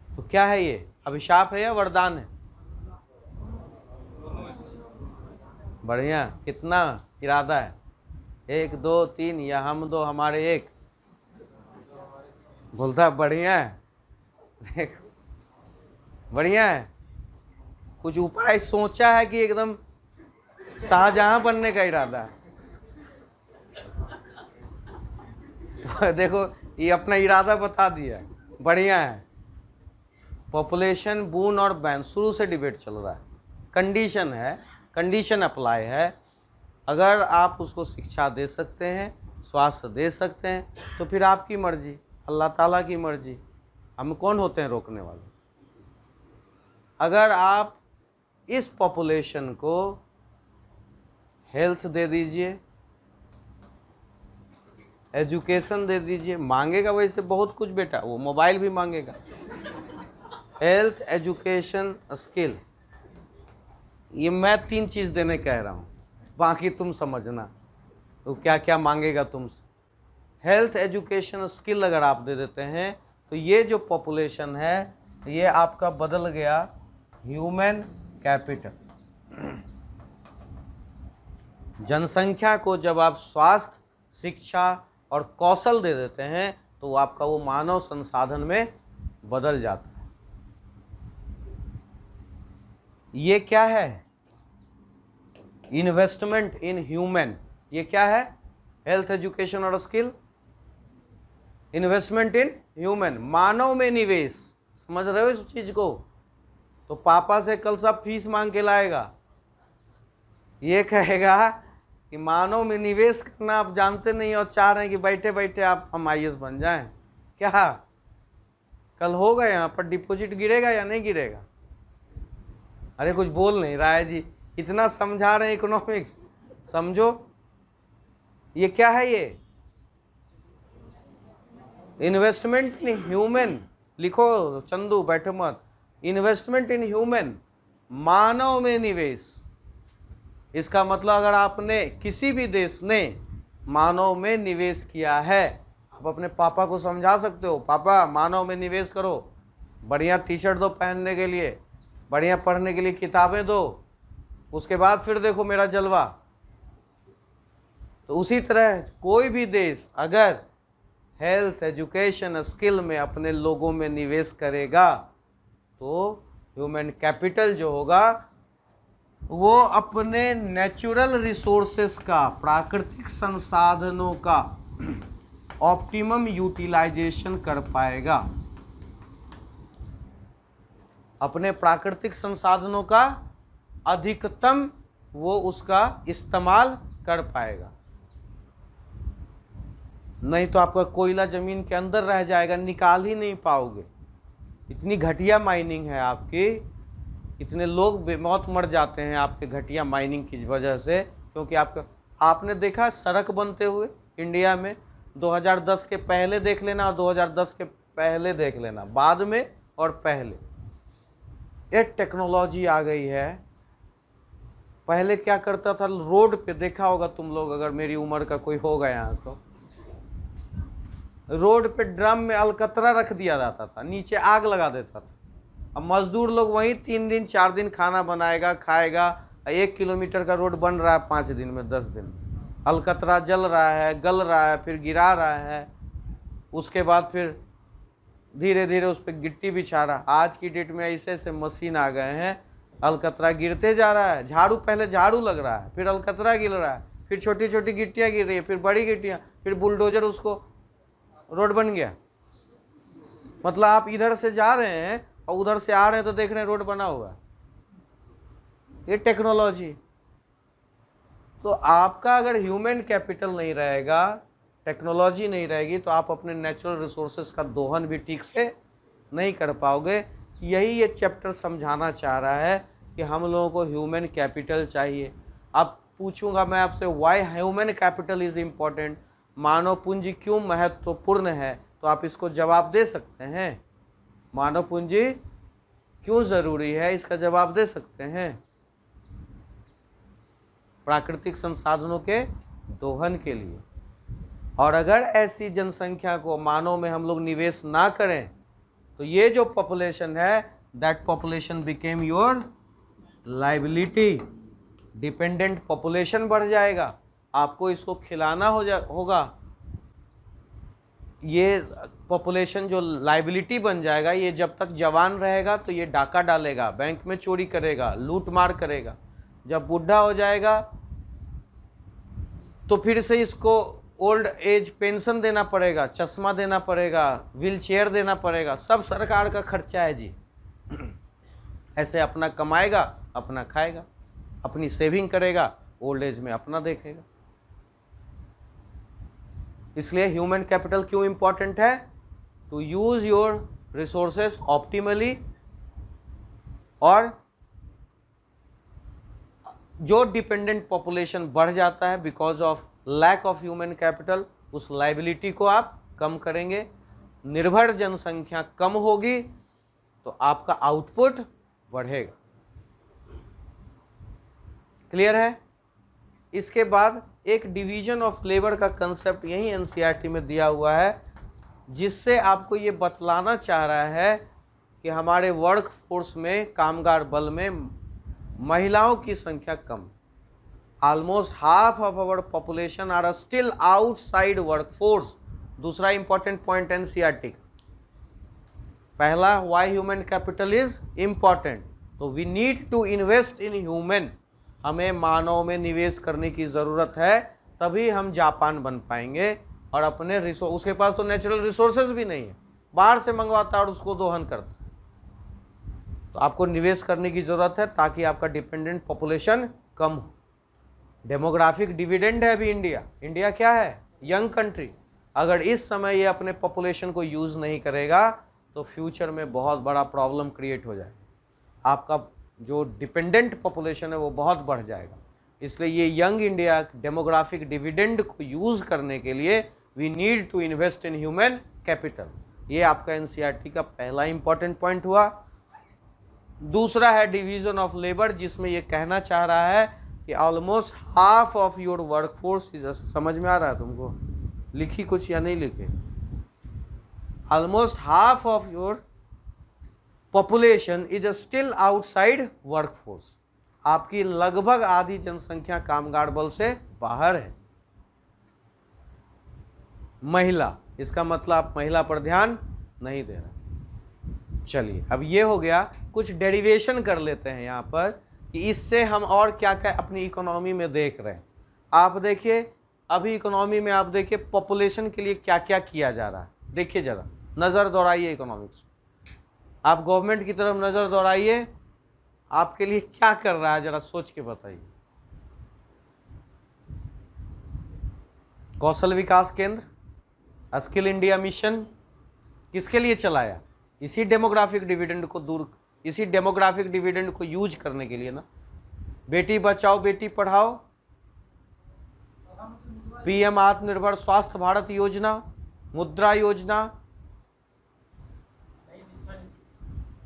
तो क्या है ये, अभिशाप है या वरदान है? बढ़िया, कितना इरादा है? 1 2 3 या हम 2 हमारे 1? बोलता बढ़िया है, देखो बढ़िया है। कुछ उपाय सोचा है कि एकदम शाहजहां बनने का इरादा है? देखो ये अपना इरादा बता दिया, बढ़िया है। पॉपुलेशन, बून और बैन, शुरू से डिबेट चल रहा है। कंडीशन है, कंडीशन अप्लाई है, अगर आप उसको शिक्षा दे सकते हैं, स्वास्थ्य दे सकते हैं, तो फिर आपकी मर्जी, अल्लाह ताला की मर्जी, हम कौन होते हैं रोकने वाले। अगर आप इस पॉपुलेशन को हेल्थ दे दीजिए, एजुकेशन दे दीजिए, मांगेगा वैसे बहुत कुछ बेटा, वो मोबाइल भी मांगेगा। हेल्थ, एजुकेशन, स्किल, ये मैं 3 चीज़ देने कह रहा हूँ, बाकी तुम समझना तो क्या क्या मांगेगा तुमसे। हेल्थ, एजुकेशन, स्किल अगर आप दे देते हैं तो ये जो पॉपुलेशन है ये आपका बदल गया ह्यूमन कैपिटल। जनसंख्या को जब आप स्वास्थ्य, शिक्षा और कौशल दे देते हैं तो आपका वो मानव संसाधन में बदल जाता है। ये क्या है? Investment in human. ये क्या है? हेल्थ, एजुकेशन और स्किल, इन्वेस्टमेंट इन ह्यूमन, मानव में निवेश। समझ रहे हो इस चीज को? तो पापा से कल सब फीस मांग के लाएगा, ये कहेगा कि मानव में निवेश करना आप जानते नहीं और चाह रहे हैं कि बैठे बैठे आप हम IAS बन जाएं। क्या कल होगा यहाँ पर डिपॉजिट गिरेगा या नहीं गिरेगा? अरे कुछ बोल नहीं रहा है जी, इतना समझा रहे हैं इकोनॉमिक्स, समझो। ये क्या है? ये इन्वेस्टमेंट इन ह्यूमन, लिखो चंदू बैठो मत, इन्वेस्टमेंट इन ह्यूमन, मानव में निवेश। इसका मतलब अगर आपने किसी भी देश ने मानव में निवेश किया है, आप अपने पापा को समझा सकते हो, पापा मानव में निवेश करो, बढ़िया टी शर्ट दो पहनने के लिए, बढ़िया पढ़ने के लिए किताबें दो, उसके बाद फिर देखो मेरा जलवा। तो उसी तरह कोई भी देश अगर हेल्थ, एजुकेशन, स्किल में अपने लोगों में निवेश करेगा तो ह्यूमन कैपिटल जो होगा वो अपने नेचुरल रिसोर्सेस का, प्राकृतिक संसाधनों का ऑप्टिमम यूटिलाइजेशन कर पाएगा। अपने प्राकृतिक संसाधनों का अधिकतम वो उसका इस्तेमाल कर पाएगा। नहीं तो आपका कोयला जमीन के अंदर रह जाएगा, निकाल ही नहीं पाओगे। इतनी घटिया माइनिंग है आपकी, इतने लोग बेमौत मर जाते हैं आपके घटिया माइनिंग की वजह से, क्योंकि आपने देखा सड़क बनते हुए इंडिया में 2010 के पहले देख लेना और 2010 के पहले देख लेना, बाद में और पहले, ये टेक्नोलॉजी आ गई है। पहले क्या करता था, रोड पे देखा होगा तुम लोग, अगर मेरी उम्र का कोई होगा यहाँ तो, रोड पे ड्रम में अलकतरा रख दिया जाता था, नीचे आग लगा देता था। अब मजदूर लोग वहीं 3 दिन 4 दिन खाना बनाएगा, खाएगा। 1 किलोमीटर का रोड बन रहा है 5 दिन में, 10 दिन में, अलकतरा जल रहा है, गल रहा है, फिर गिरा रहा है, उसके बाद फिर धीरे धीरे उस पर गिट्टी बिछा रहा है। आज की डेट में ऐसे ऐसे मशीन आ गए हैं, अलकतरा गिरते जा रहा है, झाड़ू, पहले झाड़ू लग रहा है, फिर अलकतरा गिर रहा है, फिर छोटी छोटी गिट्टियाँ गिर रही है, फिर बड़ी गिट्टियाँ, फिर बुलडोजर, उसको रोड बन गया। मतलब आप इधर से जा रहे हैं और उधर से आ रहे हैं तो देख रहे हैं रोड बना हुआ है। ये टेक्नोलॉजी। तो आपका अगर ह्यूमन कैपिटल नहीं रहेगा, टेक्नोलॉजी नहीं रहेगी, तो आप अपने नेचुरल रिसोर्सेज का दोहन भी ठीक से नहीं कर पाओगे। यही ये चैप्टर समझाना चाह रहा है कि हम लोगों को ह्यूमन कैपिटल चाहिए। अब पूछूंगा मैं आपसे, why human capital is important, मानव पूंजी क्यों महत्वपूर्ण है, तो आप इसको जवाब दे सकते हैं। मानव पूंजी क्यों ज़रूरी है, इसका जवाब दे सकते हैं। प्राकृतिक संसाधनों के दोहन के लिए। और अगर ऐसी जनसंख्या को मानव में हम लोग निवेश ना करें तो ये जो पॉपुलेशन है, that population became your liability. Dependent population बढ़ जाएगा, आपको इसको खिलाना होगा। ये पॉपुलेशन जो लाइबिलिटी बन जाएगा, ये जब तक जवान रहेगा तो ये डाका डालेगा, बैंक में चोरी करेगा, लूट मार करेगा। जब बूढ़ा हो जाएगा तो फिर से इसको ओल्ड एज पेंशन देना पड़ेगा, चश्मा देना पड़ेगा, व्हील चेयर देना पड़ेगा, सब सरकार का खर्चा है जी। ऐसे अपना कमाएगा, अपना खाएगा, अपनी सेविंग करेगा, ओल्ड एज में अपना देखेगा। इसलिए ह्यूमन कैपिटल क्यों इंपॉर्टेंट है? To use your resources optimally. और जो डिपेंडेंट पॉपुलेशन बढ़ जाता है because of lack of human capital, उस लाइबिलिटी को आप कम करेंगे। निर्भर जनसंख्या कम होगी तो आपका आउटपुट बढ़ेगा। क्लियर है? इसके बाद एक डिवीजन ऑफ लेबर का कंसेप्ट यही एनसीईआरटी में दिया हुआ है, जिससे आपको ये बतलाना चाह रहा है कि हमारे वर्क फोर्स में, कामगार बल में महिलाओं की संख्या कम। Almost half of our population are still outside work force. दूसरा इंपॉर्टेंट पॉइंट एनसीईआरटी का। पहला, why human capital is important, तो we need to invest in human. हमें मानव में निवेश करने की ज़रूरत है, तभी हम जापान बन पाएंगे। और अपने उसके पास तो नेचुरल रिसोर्सेज भी नहीं है, बाहर से मंगवाता है और उसको दोहन करता है। तो आपको निवेश करने की ज़रूरत है ताकि आपका डिपेंडेंट पॉपुलेशन कम हो। डेमोग्राफिक डिविडेंड है अभी इंडिया। इंडिया क्या है? Young country. अगर इस समय ये अपने पॉपुलेशन को यूज़ नहीं करेगा तो फ्यूचर में बहुत बड़ा प्रॉब्लम क्रिएट हो जाएगा। आपका जो डिपेंडेंट पॉपुलेशन है वो बहुत बढ़ जाएगा। इसलिए ये यंग इंडिया डेमोग्राफिक डिविडेंड को यूज़ करने के लिए we need to invest in human capital. ये आपका एनसीईआरटी का पहला इंपॉर्टेंट पॉइंट हुआ। दूसरा है डिवीजन ऑफ लेबर, जिसमें ये कहना चाह रहा है कि almost half of your workforce is, समझ में आ रहा है तुमको? लिखी कुछ या नहीं लिखे? Almost half of your population is still outside workforce. आपकी लगभग आधी जनसंख्या कामगार बल से बाहर है। महिला, इसका मतलब आप महिला पर ध्यान नहीं दे रहे। चलिए अब ये हो गया, कुछ डेरिवेशन कर लेते हैं यहाँ पर कि इससे हम और क्या क्या अपनी इकोनॉमी में देख रहे हैं। आप देखिए अभी इकोनॉमी में, आप देखिए पॉपुलेशन के लिए क्या क्या किया जा रहा है। देखिए जरा नज़र दौड़ाइए इकोनॉमिक्स, आप गवर्नमेंट की तरफ नज़र दौड़ाइए, आपके लिए क्या कर रहा है जरा सोच के बताइए। कौशल विकास केंद्र, स्किल इंडिया मिशन किसके लिए चलाया? इसी डेमोग्राफिक डिविडेंड को दूर, इसी डेमोग्राफिक डिविडेंड को यूज करने के लिए ना। बेटी बचाओ बेटी पढ़ाओ, पीएम आत्मनिर्भर स्वास्थ्य भारत योजना, मुद्रा योजना,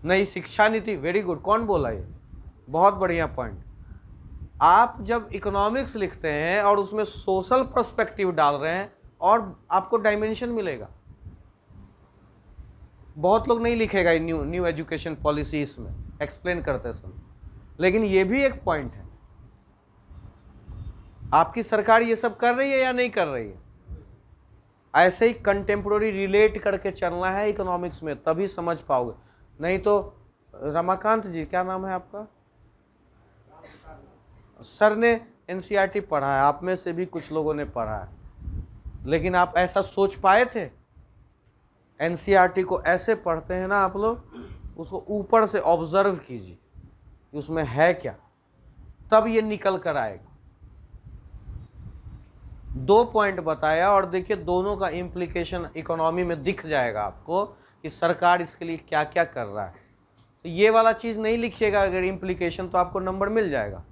नई शिक्षा नीति। वेरी गुड, कौन बोला ये? बहुत बढ़िया पॉइंट। आप जब इकोनॉमिक्स लिखते हैं और उसमें सोशल पर्सपेक्टिव डाल रहे हैं और आपको डायमेंशन मिलेगा। बहुत लोग नहीं लिखेगा न्यू एजुकेशन पॉलिसी इसमें एक्सप्लेन करते समय, लेकिन ये भी एक पॉइंट है। आपकी सरकार ये सब कर रही है या नहीं कर रही है? ऐसे ही कंटेम्प्रोरी रिलेट करके चलना है इकोनॉमिक्स में, तभी समझ पाओगे। नहीं तो रमाकांत जी, क्या नाम है आपका? सर ने एनसीईआरटी पढ़ा है, आप में से भी कुछ लोगों ने पढ़ा है, लेकिन आप ऐसा सोच पाए थे? एनसीईआरटी को ऐसे पढ़ते हैं ना आप लोग, उसको ऊपर से ऑब्जर्व कीजिए कि उसमें है क्या, तब ये निकल कर आएगा। 2 पॉइंट बताया और देखिए दोनों का इम्प्लीकेशन इकोनॉमी में दिख जाएगा आपको कि सरकार इसके लिए क्या क्या कर रहा है। तो ये वाला चीज़ नहीं लिखिएगा अगर इम्प्लीकेशन, तो आपको नंबर मिल जाएगा?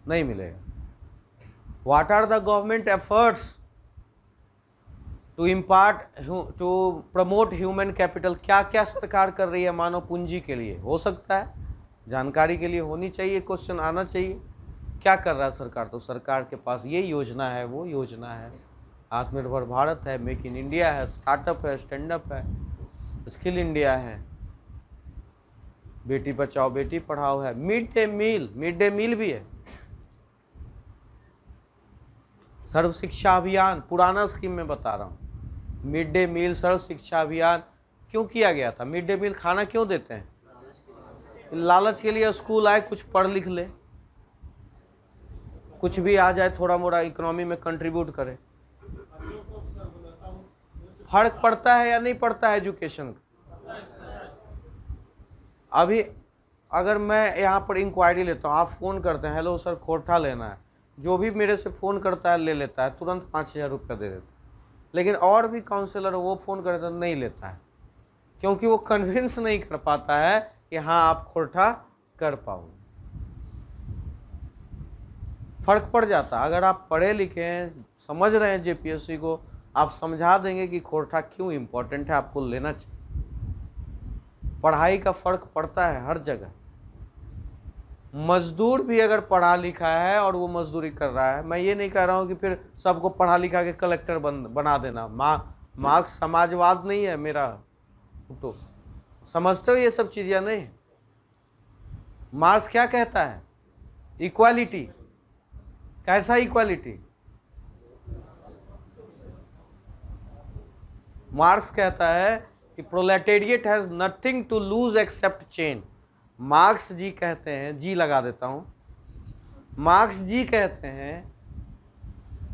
नहीं मिलेगा। What are the government efforts to impart to promote human capital? क्या क्या सरकार कर रही है मानव पूंजी के लिए? हो सकता है जानकारी के लिए होनी चाहिए, क्वेश्चन आना चाहिए। क्या कर रहा है सरकार? तो सरकार के पास ये योजना है, वो योजना है, आत्मनिर्भर भारत है, मेक इन इंडिया है, स्टार्टअप है, स्टैंड अप है, स्किल इंडिया है, बेटी बचाओ बेटी पढ़ाओ है, मिड डे मील भी है, सर्व शिक्षा अभियान, पुराना स्कीम में बता रहा हूँ। मिड डे मील, सर्व शिक्षा अभियान क्यों किया गया था? मिड डे मील खाना क्यों देते हैं? लालच के लिए, स्कूल आए कुछ पढ़ लिख ले, कुछ भी आ जाए, थोड़ा मोड़ा इकोनॉमी में कंट्रीब्यूट करे। फर्क पड़ता है या नहीं पड़ता है एजुकेशन का? अभी अगर मैं यहाँ पर इंक्वायरी लेता हूँ, आप फ़ोन करते हैं, हेलो सर खोरठा लेना है, जो भी मेरे से फ़ोन करता है ले लेता है, तुरंत 5,000 रुपया दे देता है। लेकिन और भी काउंसलर वो फ़ोन करता है, नहीं लेता है, क्योंकि वो कन्विंस नहीं कर पाता है कि हाँ आप खोरठा कर पाओगे। फ़र्क पड़ जाता। अगर आप पढ़े लिखे हैं, समझ रहे हैं जेपीएससी को, आप समझा देंगे कि खोरठा क्यों इम्पोर्टेंट है, आपको लेना चाहिए। पढ़ाई का फ़र्क पड़ता है हर जगह। मजदूर भी अगर पढ़ा लिखा है और वो मजदूरी कर रहा है, मैं ये नहीं कह रहा हूँ कि फिर सबको पढ़ा लिखा के कलेक्टर बना देना। मार्क्स समाजवाद नहीं है मेरा, तो समझते हो ये सब चीज़ या नहीं? मार्क्स क्या कहता है? इक्वालिटी। कैसा इक्वालिटी? मार्क्स कहता है कि proletariat has nothing to lose except chain. Marx ji कहते हैं, जी लगा देता हूँ, मार्क्स जी कहते हैं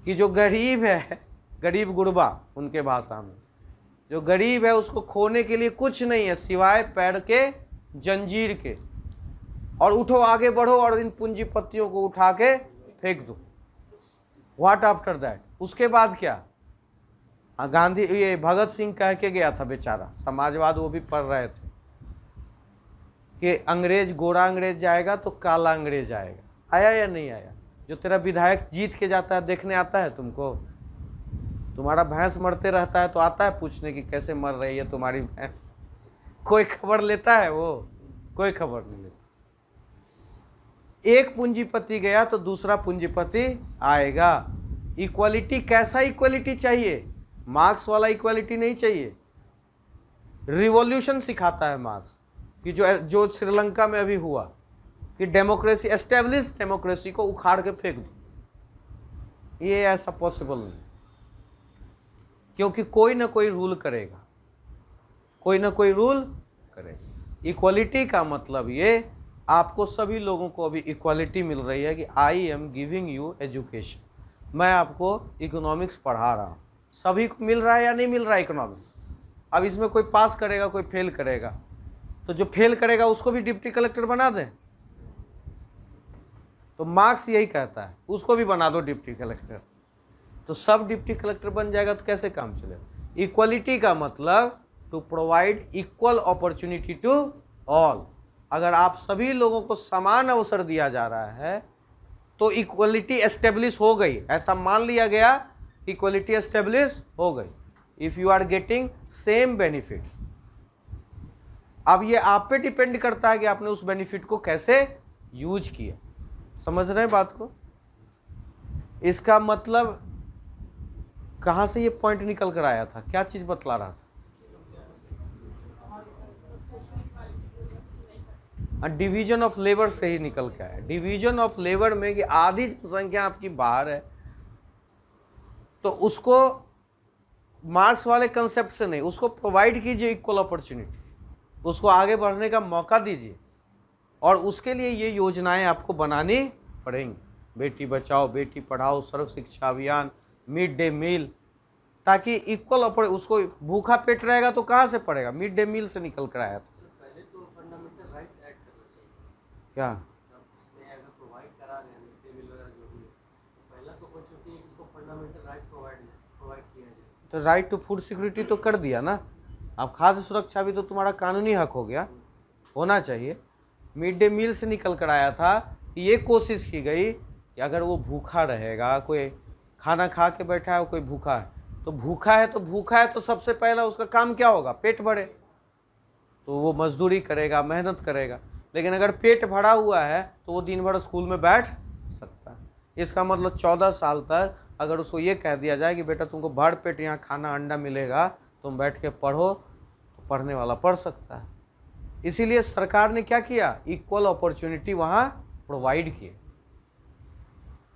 कि जो गरीब है, गरीब गुरबा उनके भाषा में, जो गरीब है उसको खोने के लिए कुछ नहीं है सिवाय पैर के जंजीर के, और उठो आगे बढ़ो और इन पूंजीपतियों को उठा के फेंक दो। What after that? उसके बाद क्या? गांधी, ये भगत सिंह कह के गया था बेचारा, समाजवाद वो भी पढ़ रहे थे कि अंग्रेज, गोरा अंग्रेज जाएगा तो काला अंग्रेज आएगा। आया या नहीं आया? जो तेरा विधायक जीत के जाता है, देखने आता है तुमको? तुम्हारा भैंस मरते रहता है तो आता है पूछने की कैसे मर रही है तुम्हारी भैंस? कोई खबर लेता है? वो कोई खबर नहीं लेता। एक पूंजीपति गया तो दूसरा पूंजीपति आएगा। इक्वालिटी, कैसा इक्वालिटी चाहिए? मार्क्स वाला इक्वालिटी नहीं चाहिए। रिवॉल्यूशन सिखाता है मार्क्स कि जो श्रीलंका में अभी हुआ कि डेमोक्रेसी, एस्टेब्लिश डेमोक्रेसी को उखाड़ के फेंक दो। ये ऐसा पॉसिबल नहीं, क्योंकि कोई ना कोई रूल करेगा, कोई ना कोई रूल करेगा। इक्वालिटी का मतलब ये, आपको सभी लोगों को अभी इक्वालिटी मिल रही है कि I am giving you education, मैं आपको इकोनॉमिक्स पढ़ा रहा हूँ। सभी को मिल रहा है या नहीं मिल रहा है इकोनॉमिक्स? अब इसमें कोई पास करेगा, कोई फेल करेगा, तो जो फेल करेगा उसको भी डिप्टी कलेक्टर बना दें? तो मार्क्स यही कहता है उसको भी बना दो डिप्टी कलेक्टर, तो सब डिप्टी कलेक्टर बन जाएगा तो कैसे काम चलेगा? इक्वालिटी का मतलब to provide equal opportunity to all. अगर आप सभी लोगों को समान अवसर दिया जा रहा है तो इक्वलिटी एस्टेब्लिश हो गई, ऐसा मान लिया गया, इक्वलिटी एस्टेब्लिश हो गई। If you are getting same benefits, अब ये आप पे डिपेंड करता है कि आपने उस बेनिफिट को कैसे यूज किया। समझ रहे हैं बात को? इसका मतलब कहां से ये पॉइंट निकल कर आया था? क्या चीज बतला रहा था? डिवीजन ऑफ लेबर से ही निकल के आया। डिवीजन ऑफ लेबर में कि आधी जनसंख्या आपकी बाहर है, तो उसको मार्क्स वाले कंसेप्ट से नहीं, उसको प्रोवाइड कीजिए इक्वल अपॉर्चुनिटी, उसको आगे बढ़ने का मौका दीजिए। और उसके लिए ये योजनाएं आपको बनानी पड़ेंगी। बेटी बचाओ, बेटी पढ़ाओ, सर्व शिक्षा अभियान, मिड डे मील, ताकि इक्वल उसको भूखा पेट रहेगा तो कहाँ से पड़ेगा? मिड डे मील से निकल कर आया था। पहले तो फंडामेंटल राइट्स ऐड करना चाहिए। क्या? अगर प्रोवाइड करा रहे हैं मिड डे मील वगैरह जो भी है, तो पहला तो अपॉर्चुनिटी है कि उसको फंडामेंटल राइट्स प्रोवाइड किया जाए। तो राइट टू फूड सिक्योरिटी तो कर दिया ना, अब खाद्य सुरक्षा भी तो तुम्हारा कानूनी हक हो गया, होना चाहिए। मिड डे मील से निकल कर आया था, ये कोशिश की गई कि अगर वो भूखा रहेगा, कोई खाना खा के बैठा है, कोई भूखा है, तो भूखा है तो सबसे पहला उसका काम क्या होगा? पेट भरे, तो वो मजदूरी करेगा, मेहनत करेगा। लेकिन अगर पेट भरा हुआ है तो वो दिन भर स्कूल में बैठ सकता है। इसका मतलब 14 साल तक अगर उसको ये कह दिया जाए कि बेटा तुमको भर पेट यहाँ खाना अंडा मिलेगा, तुम बैठ के पढ़ो, तो पढ़ने वाला पढ़ सकता है। इसीलिए सरकार ने क्या किया? इक्वल अपॉर्चुनिटी वहाँ प्रोवाइड किए।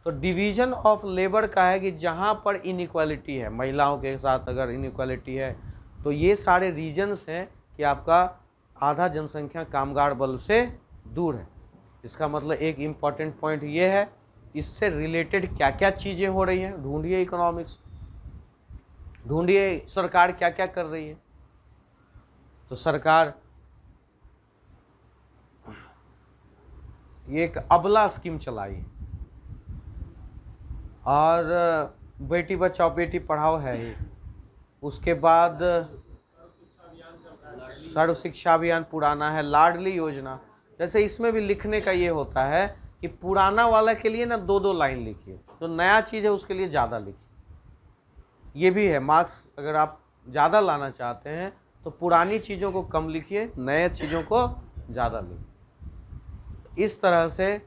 तो डिवीजन ऑफ लेबर का है कि जहाँ पर इनइक्वालिटी है, महिलाओं के साथ अगर इनइक्वालिटी है, तो ये सारे रीजन्स हैं कि आपका आधा जनसंख्या कामगार बल से दूर है। इसका मतलब एक इम्पॉर्टेंट पॉइंट ये है, इससे रिलेटेड क्या क्या चीज़ें हो रही हैं, ढूंढिए इकोनॉमिक्स, ढूंढिए सरकार क्या क्या कर रही है। तो सरकार ये एक अबला स्कीम चलाई, और बेटी बचाओ बेटी पढ़ाओ है ही, उसके बाद सर्व शिक्षा अभियान पुराना है, लाडली योजना। जैसे इसमें भी लिखने का ये होता है कि पुराना वाला के लिए ना 2-2 लाइन लिखिए, तो नया चीज़ है उसके लिए ज़्यादा लिखिए। ये भी है, मार्क्स अगर आप ज़्यादा लाना चाहते हैं तो पुरानी चीज़ों को कम लिखिए, नए चीज़ों को ज़्यादा लिखिए। इस तरह से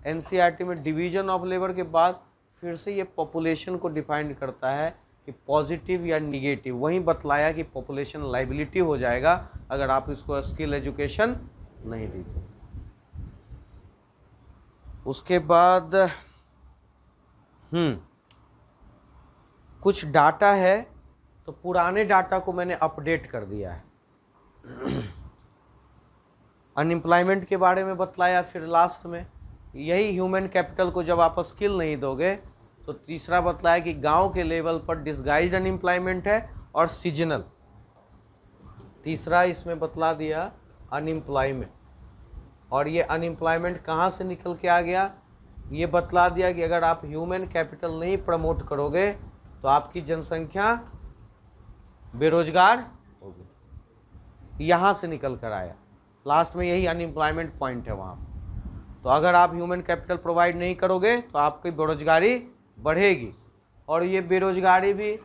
एनसीईआरटी में डिवीजन ऑफ लेबर के बाद फिर से ये पॉपुलेशन को डिफाइन करता है कि पॉजिटिव या निगेटिव। वहीं बतलाया कि पॉपुलेशन लाइबिलिटी हो जाएगा अगर आप इसको स्किल एजुकेशन नहीं दीजिए। उसके बाद कुछ डाटा है, तो पुराने डाटा को मैंने अपडेट कर दिया है। अनएम्प्लॉयमेंट के बारे में बतलाया, फिर लास्ट में यही ह्यूमन कैपिटल को जब आप स्किल नहीं दोगे, तो तीसरा बतलाया कि गांव के लेवल पर डिस्गाइज अनएम्प्लॉयमेंट है और सीजनल। तीसरा इसमें बतला दिया अनएम्प्लॉयमेंट, और ये अनएम्प्लॉयमेंट कहाँ से निकल के आ गया? ये बतला दिया कि अगर आप ह्यूमन कैपिटल नहीं प्रमोट करोगे तो आपकी जनसंख्या बेरोजगार होगी। यहाँ से निकल कर आया, लास्ट में यही अनएम्प्लॉयमेंट पॉइंट है वहाँ। तो अगर आप ह्यूमन कैपिटल प्रोवाइड नहीं करोगे तो आपकी बेरोजगारी बढ़ेगी। और ये बेरोजगारी भी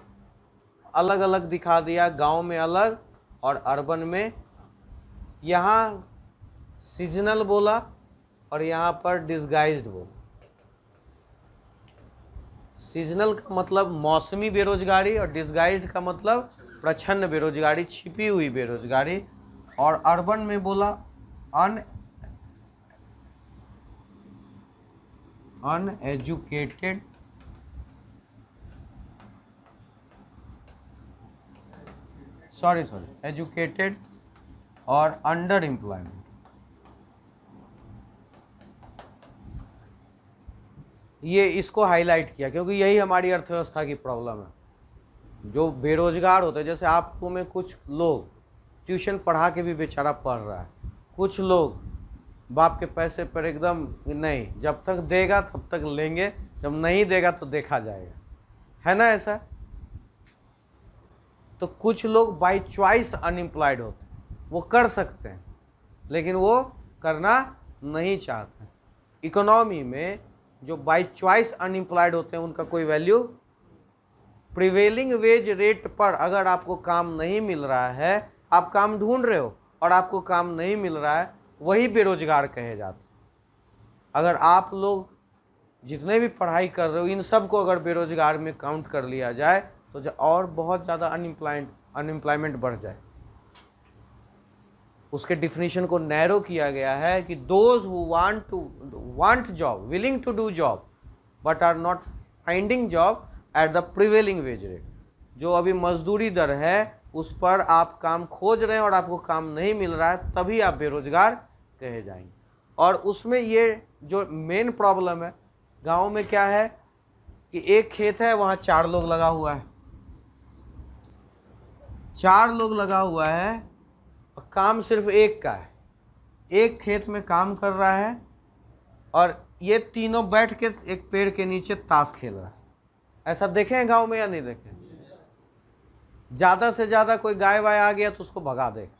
अलग अलग दिखा दिया, गांव में अलग और अर्बन में। यहाँ सीजनल बोला और यहाँ पर डिसगाइज्ड बोला। सीजनल का मतलब मौसमी बेरोजगारी और डिसगाइज्ड का मतलब प्रच्छन्न बेरोजगारी, छिपी हुई बेरोजगारी। और अर्बन में बोला अनएजुकेटेड एजुकेटेड और अंडर एम्प्लॉयमेंट। ये इसको हाईलाइट किया क्योंकि यही हमारी अर्थव्यवस्था की प्रॉब्लम है। जो बेरोजगार होते हैं, जैसे आपको में कुछ लोग ट्यूशन पढ़ा के भी बेचारा पढ़ रहा है, कुछ लोग बाप के पैसे पर एकदम नहीं, जब तक देगा तब तक लेंगे, जब नहीं देगा तो देखा जाएगा, है ना ऐसा। तो कुछ लोग बाय चॉइस अनएम्प्लॉयड होते हैं, वो कर सकते हैं लेकिन वो करना नहीं चाहते। इकोनॉमी में जो बाय चॉइस अनएम्प्लॉयड होते हैं उनका कोई वैल्यू। प्रिवेलिंग वेज रेट पर अगर आपको काम नहीं मिल रहा है, आप काम ढूंढ रहे हो और आपको काम नहीं मिल रहा है, वही बेरोजगार कहे जाते हैं। अगर आप लोग जितने भी पढ़ाई कर रहे हो इन सब को अगर बेरोजगार में काउंट कर लिया जाए तो और बहुत ज़्यादा अनएम्प्लॉयमेंट बढ़ जाए। उसके डिफिनीशन को नैरो किया गया है कि those who want job, willing to do job but are not finding job at the prevailing wage rate. जो अभी मजदूरी दर है उस पर आप काम खोज रहे हैं और आपको काम नहीं मिल रहा है, तभी आप बेरोजगार कहे जाएंगे। और उसमें ये जो मेन प्रॉब्लम है गांव में क्या है कि एक खेत है, वहाँ 4 लोग लगा हुआ है, 4 लोग लगा हुआ है और काम सिर्फ एक का है। एक खेत में काम कर रहा है और ये तीनों बैठ के एक पेड़ के नीचे ताश खेल रहा है। ऐसा देखे हैं गांव में या नहीं देखे? ज़्यादा से ज़्यादा कोई गाय वाय आ गया तो उसको भगा देगा,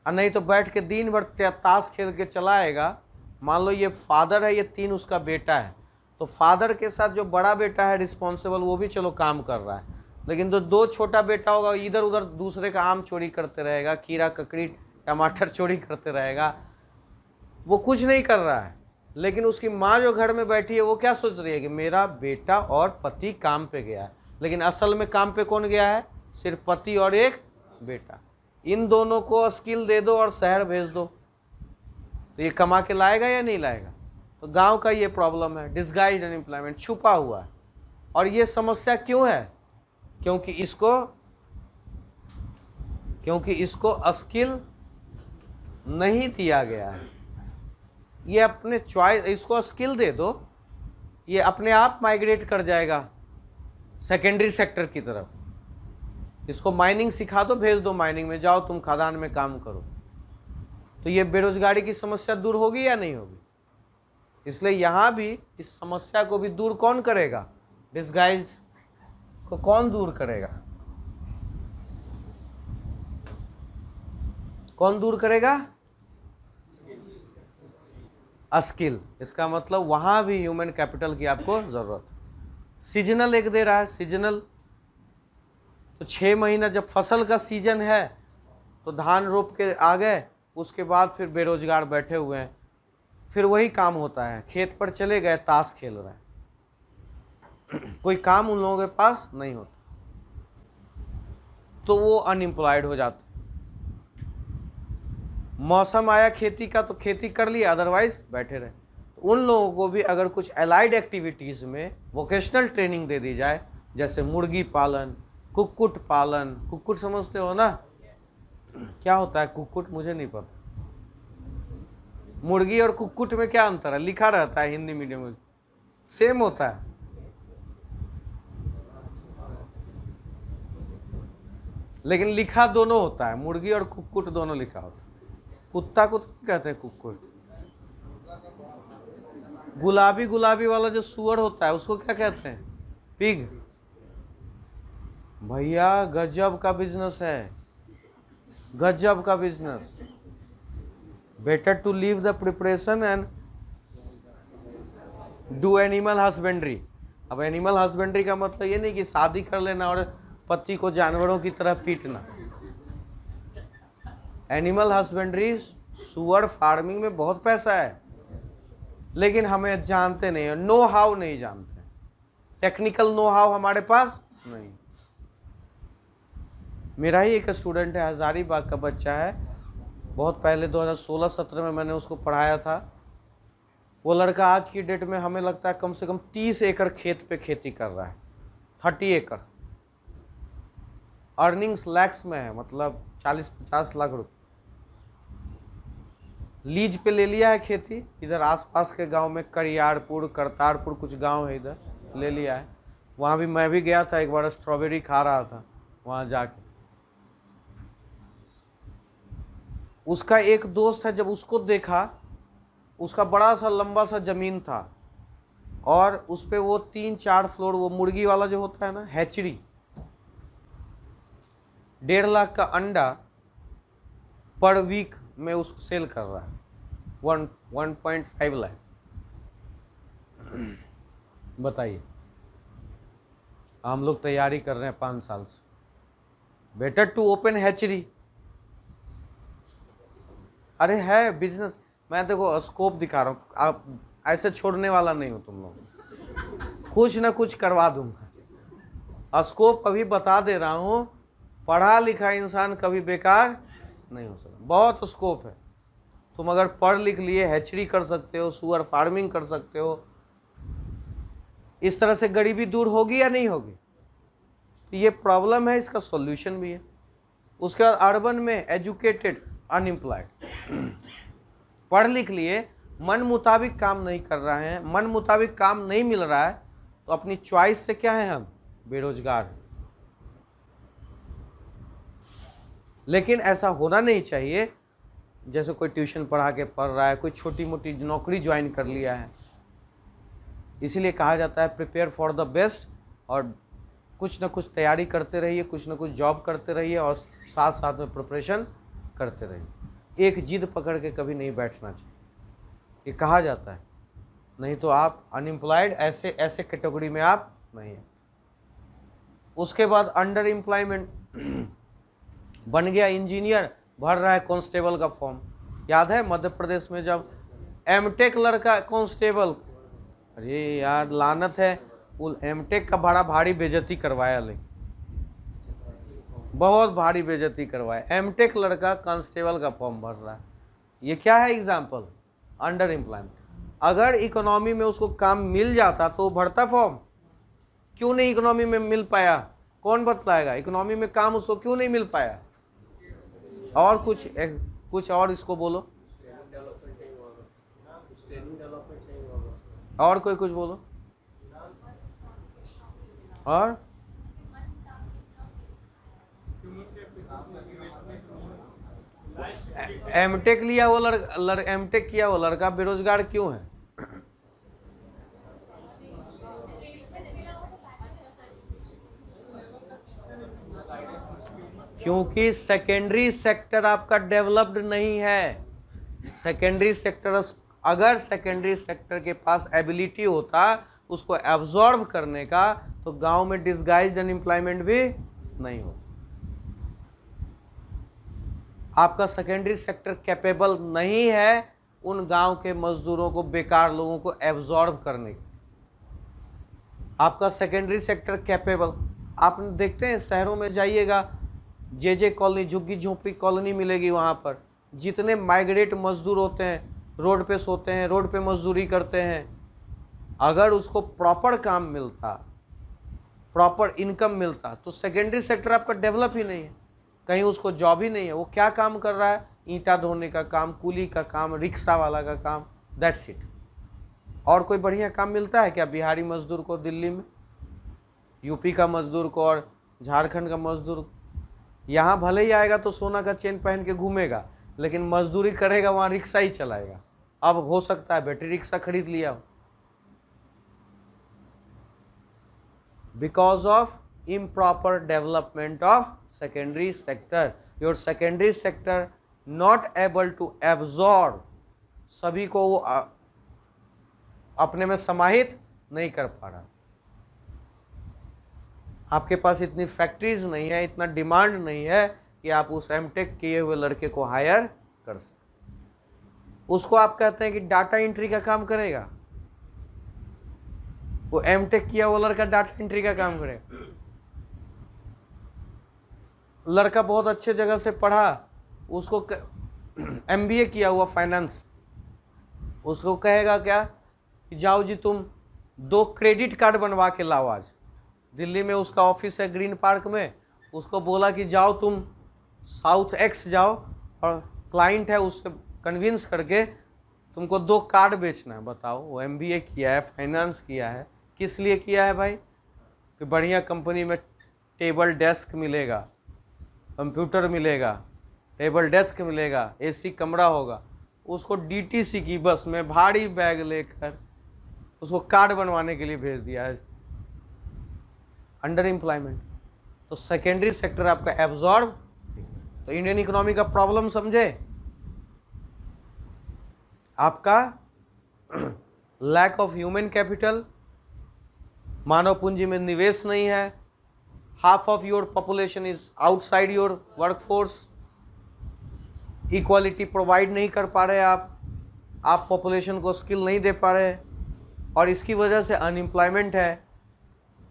और नहीं तो बैठ के दिन भर ताश खेल के चलाएगा। मान लो ये फादर है, ये 3 उसका बेटा है, तो फादर के साथ जो बड़ा बेटा है रिस्पॉन्सिबल, वो भी चलो काम कर रहा है, लेकिन जो 2 छोटा बेटा होगा इधर उधर दूसरे का आम चोरी करते रहेगा, कीड़ा ककड़ी टमाटर चोरी करते रहेगा। वो कुछ नहीं कर रहा है, लेकिन उसकी माँ जो घर में बैठी है वो क्या सोच रही है कि मेरा बेटा और पति काम पे गया है, लेकिन असल में काम पे कौन गया है? सिर्फ पति और एक बेटा। इन दोनों को स्किल दे दो और शहर भेज दो तो ये कमा के लाएगा या नहीं लाएगा? तो गांव का ये प्रॉब्लम है, डिसगाइज्ड अनएम्प्लॉयमेंट, छुपा हुआ है। और ये समस्या क्यों है? क्योंकि इसको स्किल नहीं दिया गया है। ये अपने चॉइस, इसको स्किल दे दो, ये अपने आप माइग्रेट कर जाएगा सेकेंडरी सेक्टर की तरफ। इसको माइनिंग सिखा दो, भेज दो माइनिंग में, जाओ तुम खदान में काम करो, तो ये बेरोजगारी की समस्या दूर होगी या नहीं होगी? इसलिए यहाँ भी इस समस्या को भी दूर कौन करेगा? डिसगाइज्ड को कौन दूर करेगा? कौन दूर करेगा? स्किल। इसका मतलब वहाँ भी ह्यूमन कैपिटल की आपको ज़रूरत। सीजनल एक दे रहा है, सीजनल तो 6 महीना जब फसल का सीजन है तो धान रोप के आ गए, उसके बाद फिर बेरोजगार बैठे हुए हैं, फिर वही काम होता है, खेत पर चले गए ताश खेल रहे हैं, कोई काम उन लोगों के पास नहीं होता, तो वो अनएम्प्लॉयड हो जाते। मौसम आया खेती का तो खेती कर लिया, अदरवाइज बैठे रहे। तो उन लोगों को भी अगर कुछ एलाइड एक्टिविटीज़ में वोकेशनल ट्रेनिंग दे दी जाए, जैसे मुर्गी पालन, कुक्कुट पालन। कुक्कुट समझते हो ना? क्या होता है कुक्कुट? मुझे नहीं पता। मुर्गी और कुक्कुट में क्या अंतर है? लिखा रहता है हिंदी मीडियम में, सेम होता है। लेकिन लिखा दोनों होता है, मुर्गी और कुक्कुट दोनों लिखा होता है। कुत्ता को तो कहते हैं कुक्कुट। गुलाबी गुलाबी वाला जो सुअर होता है उसको क्या कहते हैं? पिग। भैया गजब का बिजनेस है, गजब का business. Better to leave the preparation and do animal husbandry. अब एनिमल हस्बेंड्री का मतलब ये नहीं कि शादी कर लेना और पति को जानवरों की तरह पीटना। एनिमल हस्बेंड्री, सुअर फार्मिंग में बहुत पैसा है, लेकिन हमें जानते नहीं है, नो हाउ नहीं जानते, टेक्निकल नो हाउ हमारे पास नहीं। मेरा ही एक स्टूडेंट है, हजारीबाग का बच्चा है, बहुत पहले 2016-17 में मैंने उसको पढ़ाया था। वो लड़का आज की डेट में हमें लगता है कम से कम 30 एकड़ खेत पे खेती कर रहा है, 30 एकड़। अर्निंग्स लैक्स में है, मतलब 40-50 लाख रुपए। लीज पे ले लिया है खेती, इधर आसपास के गांव में करियारपुर, करतारपुर कुछ गांव है, इधर ले लिया है। वहाँ भी मैं भी गया था एक बार, स्ट्रॉबेरी खा रहा था वहाँ जाके। उसका एक दोस्त है, जब उसको देखा, उसका बड़ा सा लंबा सा ज़मीन था और उस पर वो 3-4 फ्लोर, वो मुर्गी वाला जो होता है ना, हैचरी, 1.5 लाख का अंडा पर वीक में उसको सेल कर रहा है, 1.5 लाख। बताइए, हम लोग तैयारी कर रहे हैं 5 साल से। Better to open hatchery. अरे है बिजनेस, मैं देखो स्कोप दिखा रहा हूँ, आप ऐसे छोड़ने वाला नहीं हो तुम लोग, कुछ ना कुछ करवा दूंगा। स्कोप अभी बता दे रहा हूँ, पढ़ा लिखा इंसान कभी बेकार नहीं हो सकता, बहुत स्कोप है। तुम अगर पढ़ लिख लिए हैचरी कर सकते हो, सुअर फार्मिंग कर सकते हो, इस तरह से गरीबी दूर होगी या नहीं होगी? तो ये प्रॉब्लम है, इसका सॉल्यूशन भी है। उसके बाद अर्बन में एजुकेटेड अनएम्प्लॉयड, पढ़ लिख लिए, मन मुताबिक काम नहीं कर रहे हैं, मन मुताबिक काम नहीं मिल रहा है, तो अपनी चॉइस से क्या है, हम बेरोजगार। लेकिन ऐसा होना नहीं चाहिए, जैसे कोई ट्यूशन पढ़ा के पढ़ रहा है, कोई छोटी मोटी नौकरी ज्वाइन कर लिया है। इसीलिए कहा जाता है प्रिपेयर फॉर द बेस्ट, और कुछ ना कुछ तैयारी करते रहिए, कुछ ना कुछ जॉब करते रहिए और साथ साथ में प्रिपरेशन करते रहिए। एक जिद पकड़ के कभी नहीं बैठना चाहिए, ये कहा जाता है, नहीं तो आप अनएम्प्लॉयड, ऐसे कैटेगरी में आप नहीं हैं। उसके बाद अंडर एम्प्लॉयमेंट, बन गया इंजीनियर, भर रहा है कांस्टेबल का फॉर्म। याद है मध्य प्रदेश में जब एमटेक लड़का कांस्टेबल, अरे यार लानत है, वो एमटेक का बड़ा भारी बेइज्जती करवाया, ले बहुत भारी बेइज्जती करवाया। एमटेक लड़का कांस्टेबल का फॉर्म भर रहा है, ये क्या है एग्जाम्पल? Under employment. अगर इकोनॉमी में उसको काम मिल जाता तो वो भरता फॉर्म, क्यों नहीं इकोनॉमी में मिल पाया? कौन बतलाएगा इकोनॉमी में काम उसको क्यों नहीं मिल पाया? और कुछ और इसको बोलो, और कोई कुछ बोलो। और एमटेक लिया वो एमटेक किया वो लड़का बेरोजगार क्यों है? क्योंकि सेकेंडरी सेक्टर आपका डेवलप्ड नहीं है। सेकेंडरी सेक्टर, अगर सेकेंडरी सेक्टर के पास एबिलिटी होता उसको एब्जॉर्ब करने का, तो गांव में डिसगाइज्ड अनएम्प्लॉयमेंट भी नहीं होता। आपका सेकेंडरी सेक्टर कैपेबल नहीं है उन गांव के मजदूरों को, बेकार लोगों को एब्जॉर्ब करने की। आपका सेकेंडरी सेक्टर कैपेबल, आप देखते हैं शहरों में जाइएगा, जे कॉलोनी, झुग्गी झोंपड़ी कॉलोनी मिलेगी, वहाँ पर जितने माइग्रेट मजदूर होते हैं, रोड पे सोते हैं, रोड पे मजदूरी करते हैं। अगर उसको प्रॉपर काम मिलता, प्रॉपर इनकम मिलता, तो सेकेंडरी सेक्टर आपका डेवलप ही नहीं है, कहीं उसको जॉब ही नहीं है। वो क्या काम कर रहा है? ईंटा धोने का काम, कूली का काम, रिक्शा वाला का काम, दैट्स इट। और कोई बढ़िया काम मिलता है क्या बिहारी मजदूर को दिल्ली में, यूपी का मजदूर को और झारखंड का मजदूर को? यहाँ भले ही आएगा तो सोना का चेन पहन के घूमेगा, लेकिन मजदूरी करेगा वहाँ रिक्शा ही चलाएगा। अब हो सकता है बैटरी रिक्शा खरीद लिया हो, because of improper development of secondary sector. Your secondary sector not able to absorb, सभी को वो अपने में समाहित नहीं कर पा रहा। आपके पास इतनी फैक्ट्रीज नहीं है, इतना डिमांड नहीं है कि आप उस एमटेक किए हुए लड़के को हायर कर सकें। उसको आप कहते हैं कि डाटा एंट्री का काम करेगा, वो एमटेक किया हुआ लड़का डाटा एंट्री का काम करेगा। लड़का बहुत अच्छे जगह से पढ़ा, उसको एमबीए किया हुआ फाइनेंस, उसको कहेगा क्या कि जाओ जी तुम 2 क्रेडिट कार्ड बनवा के लाओ। आज दिल्ली में उसका ऑफिस है ग्रीन पार्क में, उसको बोला कि जाओ तुम साउथ एक्स जाओ और क्लाइंट है उससे कन्विंस करके तुमको 2 कार्ड बेचना है। बताओ, वो एमबीए किया है, फाइनेंस किया है, किस लिए किया है भाई? कि बढ़िया कंपनी में टेबल डेस्क मिलेगा, कंप्यूटर मिलेगा, टेबल डेस्क मिलेगा, एसी कमरा होगा। उसको डीटीसी की बस में भारी बैग लेकर उसको कार्ड बनवाने के लिए भेज दिया है। Under employment. तो सेकेंडरी सेक्टर आपका एब्जॉर्ब। तो इंडियन इकोनॉमी का प्रॉब्लम समझे, आपका लैक ऑफ ह्यूमन कैपिटल, मानव पूंजी में निवेश नहीं है, half of your population is outside your workforce, equality provide नहीं कर पा रहे आप पॉपुलेशन को स्किल नहीं दे पा रहे, और इसकी वजह से अनएम्प्लॉयमेंट है।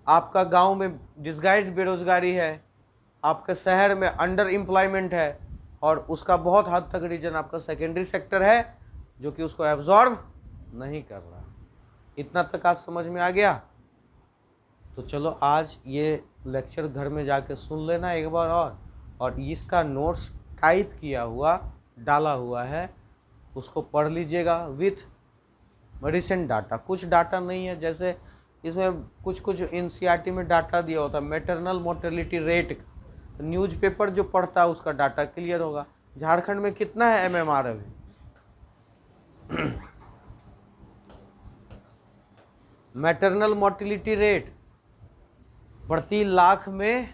आपका गांव में डिस्गाइज्ड बेरोजगारी है, आपके शहर में अंडर एम्प्लॉयमेंट है, और उसका बहुत हद तक रीजन आपका सेकेंडरी सेक्टर है जो कि उसको एब्जॉर्ब नहीं कर रहा। इतना तक आज समझ में आ गया? तो चलो आज ये लेक्चर घर में जाके सुन लेना एक बार और इसका नोट्स टाइप किया हुआ डाला हुआ है, उसको पढ़ लीजिएगा विथ रिसेंट डाटा। कुछ डाटा नहीं है, जैसे इसमें कुछ एनसीईआरटी में डाटा दिया होता है मैटरनल मोर्टेलिटी रेट का, तो न्यूज़पेपर जो पढ़ता है उसका डाटा क्लियर होगा। झारखंड में कितना है एमएमआर अभी? मैटरनल मोर्टेलिटी रेट प्रति लाख में,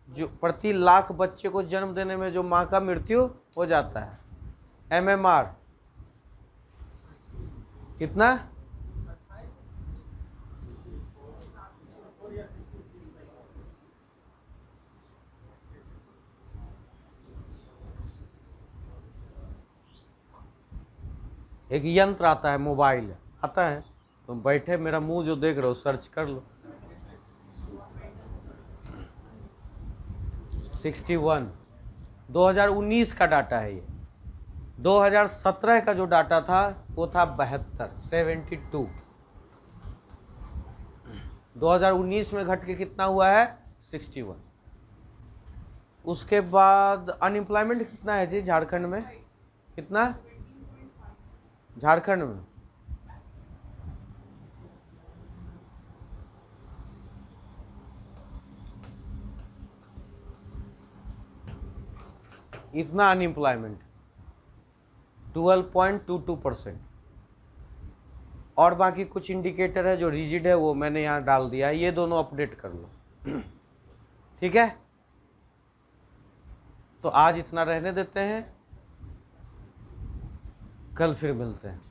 जो प्रति लाख बच्चे को जन्म देने में जो माँ का मृत्यु हो जाता है, एमएमआर कितना? एक यंत्र आता है, मोबाइल आता है, तुम बैठे मेरा मुंह जो देख रहे हो सर्च कर लो। 61 2019 का डाटा है ये। 2017 का जो डाटा था वो था 72। 2019 में घट के कितना हुआ है? 61। उसके बाद अनएम्प्लॉयमेंट कितना है जी झारखंड में? कितना झारखंड में? इतना अनएम्प्लॉयमेंट 12.22%। और बाकी कुछ इंडिकेटर है जो रिजिड है वो मैंने यहाँ डाल दिया है, ये दोनों अपडेट कर लो। ठीक है, तो आज इतना रहने देते हैं, कल फिर मिलते हैं।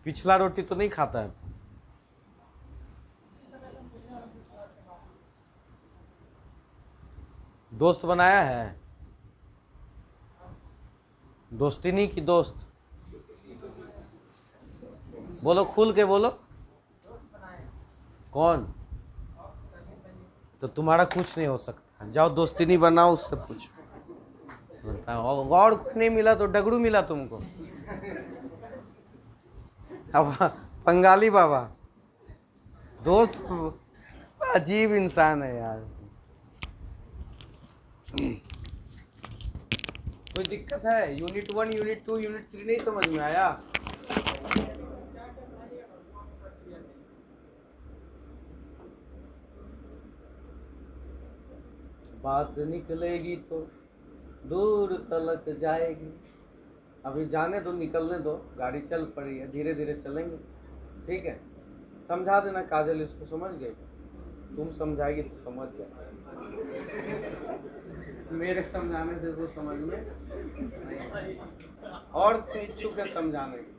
पिछला रोटी तो नहीं खाता है? दोस्त बनाया है? दोस्ती नहीं की दोस्त? बोलो, खुल के बोलो। कौन? तो तुम्हारा कुछ नहीं हो सकता, जाओ दोस्ती नहीं बनाओ, उससे पूछो। और कोई नहीं मिला तो डगरू मिला तुमको? अब बंगाली बाबा दोस्त, अजीब इंसान है यार। कोई दिक्कत है? यूनिट 1, यूनिट 2, यूनिट 3 नहीं समझ में आया? बात निकलेगी तो दूर तलक जाएगी। अभी जाने दो, निकलने दो, गाड़ी चल पड़ी है, धीरे धीरे चलेंगे, ठीक है। समझा देना काजल, इसको समझ गए? तुम समझाएगी तो समझ जाए, मेरे समझाने से तो समझ में नहीं। और कोई इच्छुक है समझाने की?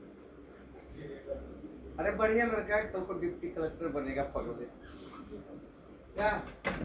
अरे बढ़िया लड़का है, कल को डिप्टी कलेक्टर बनेगा पगले से क्या।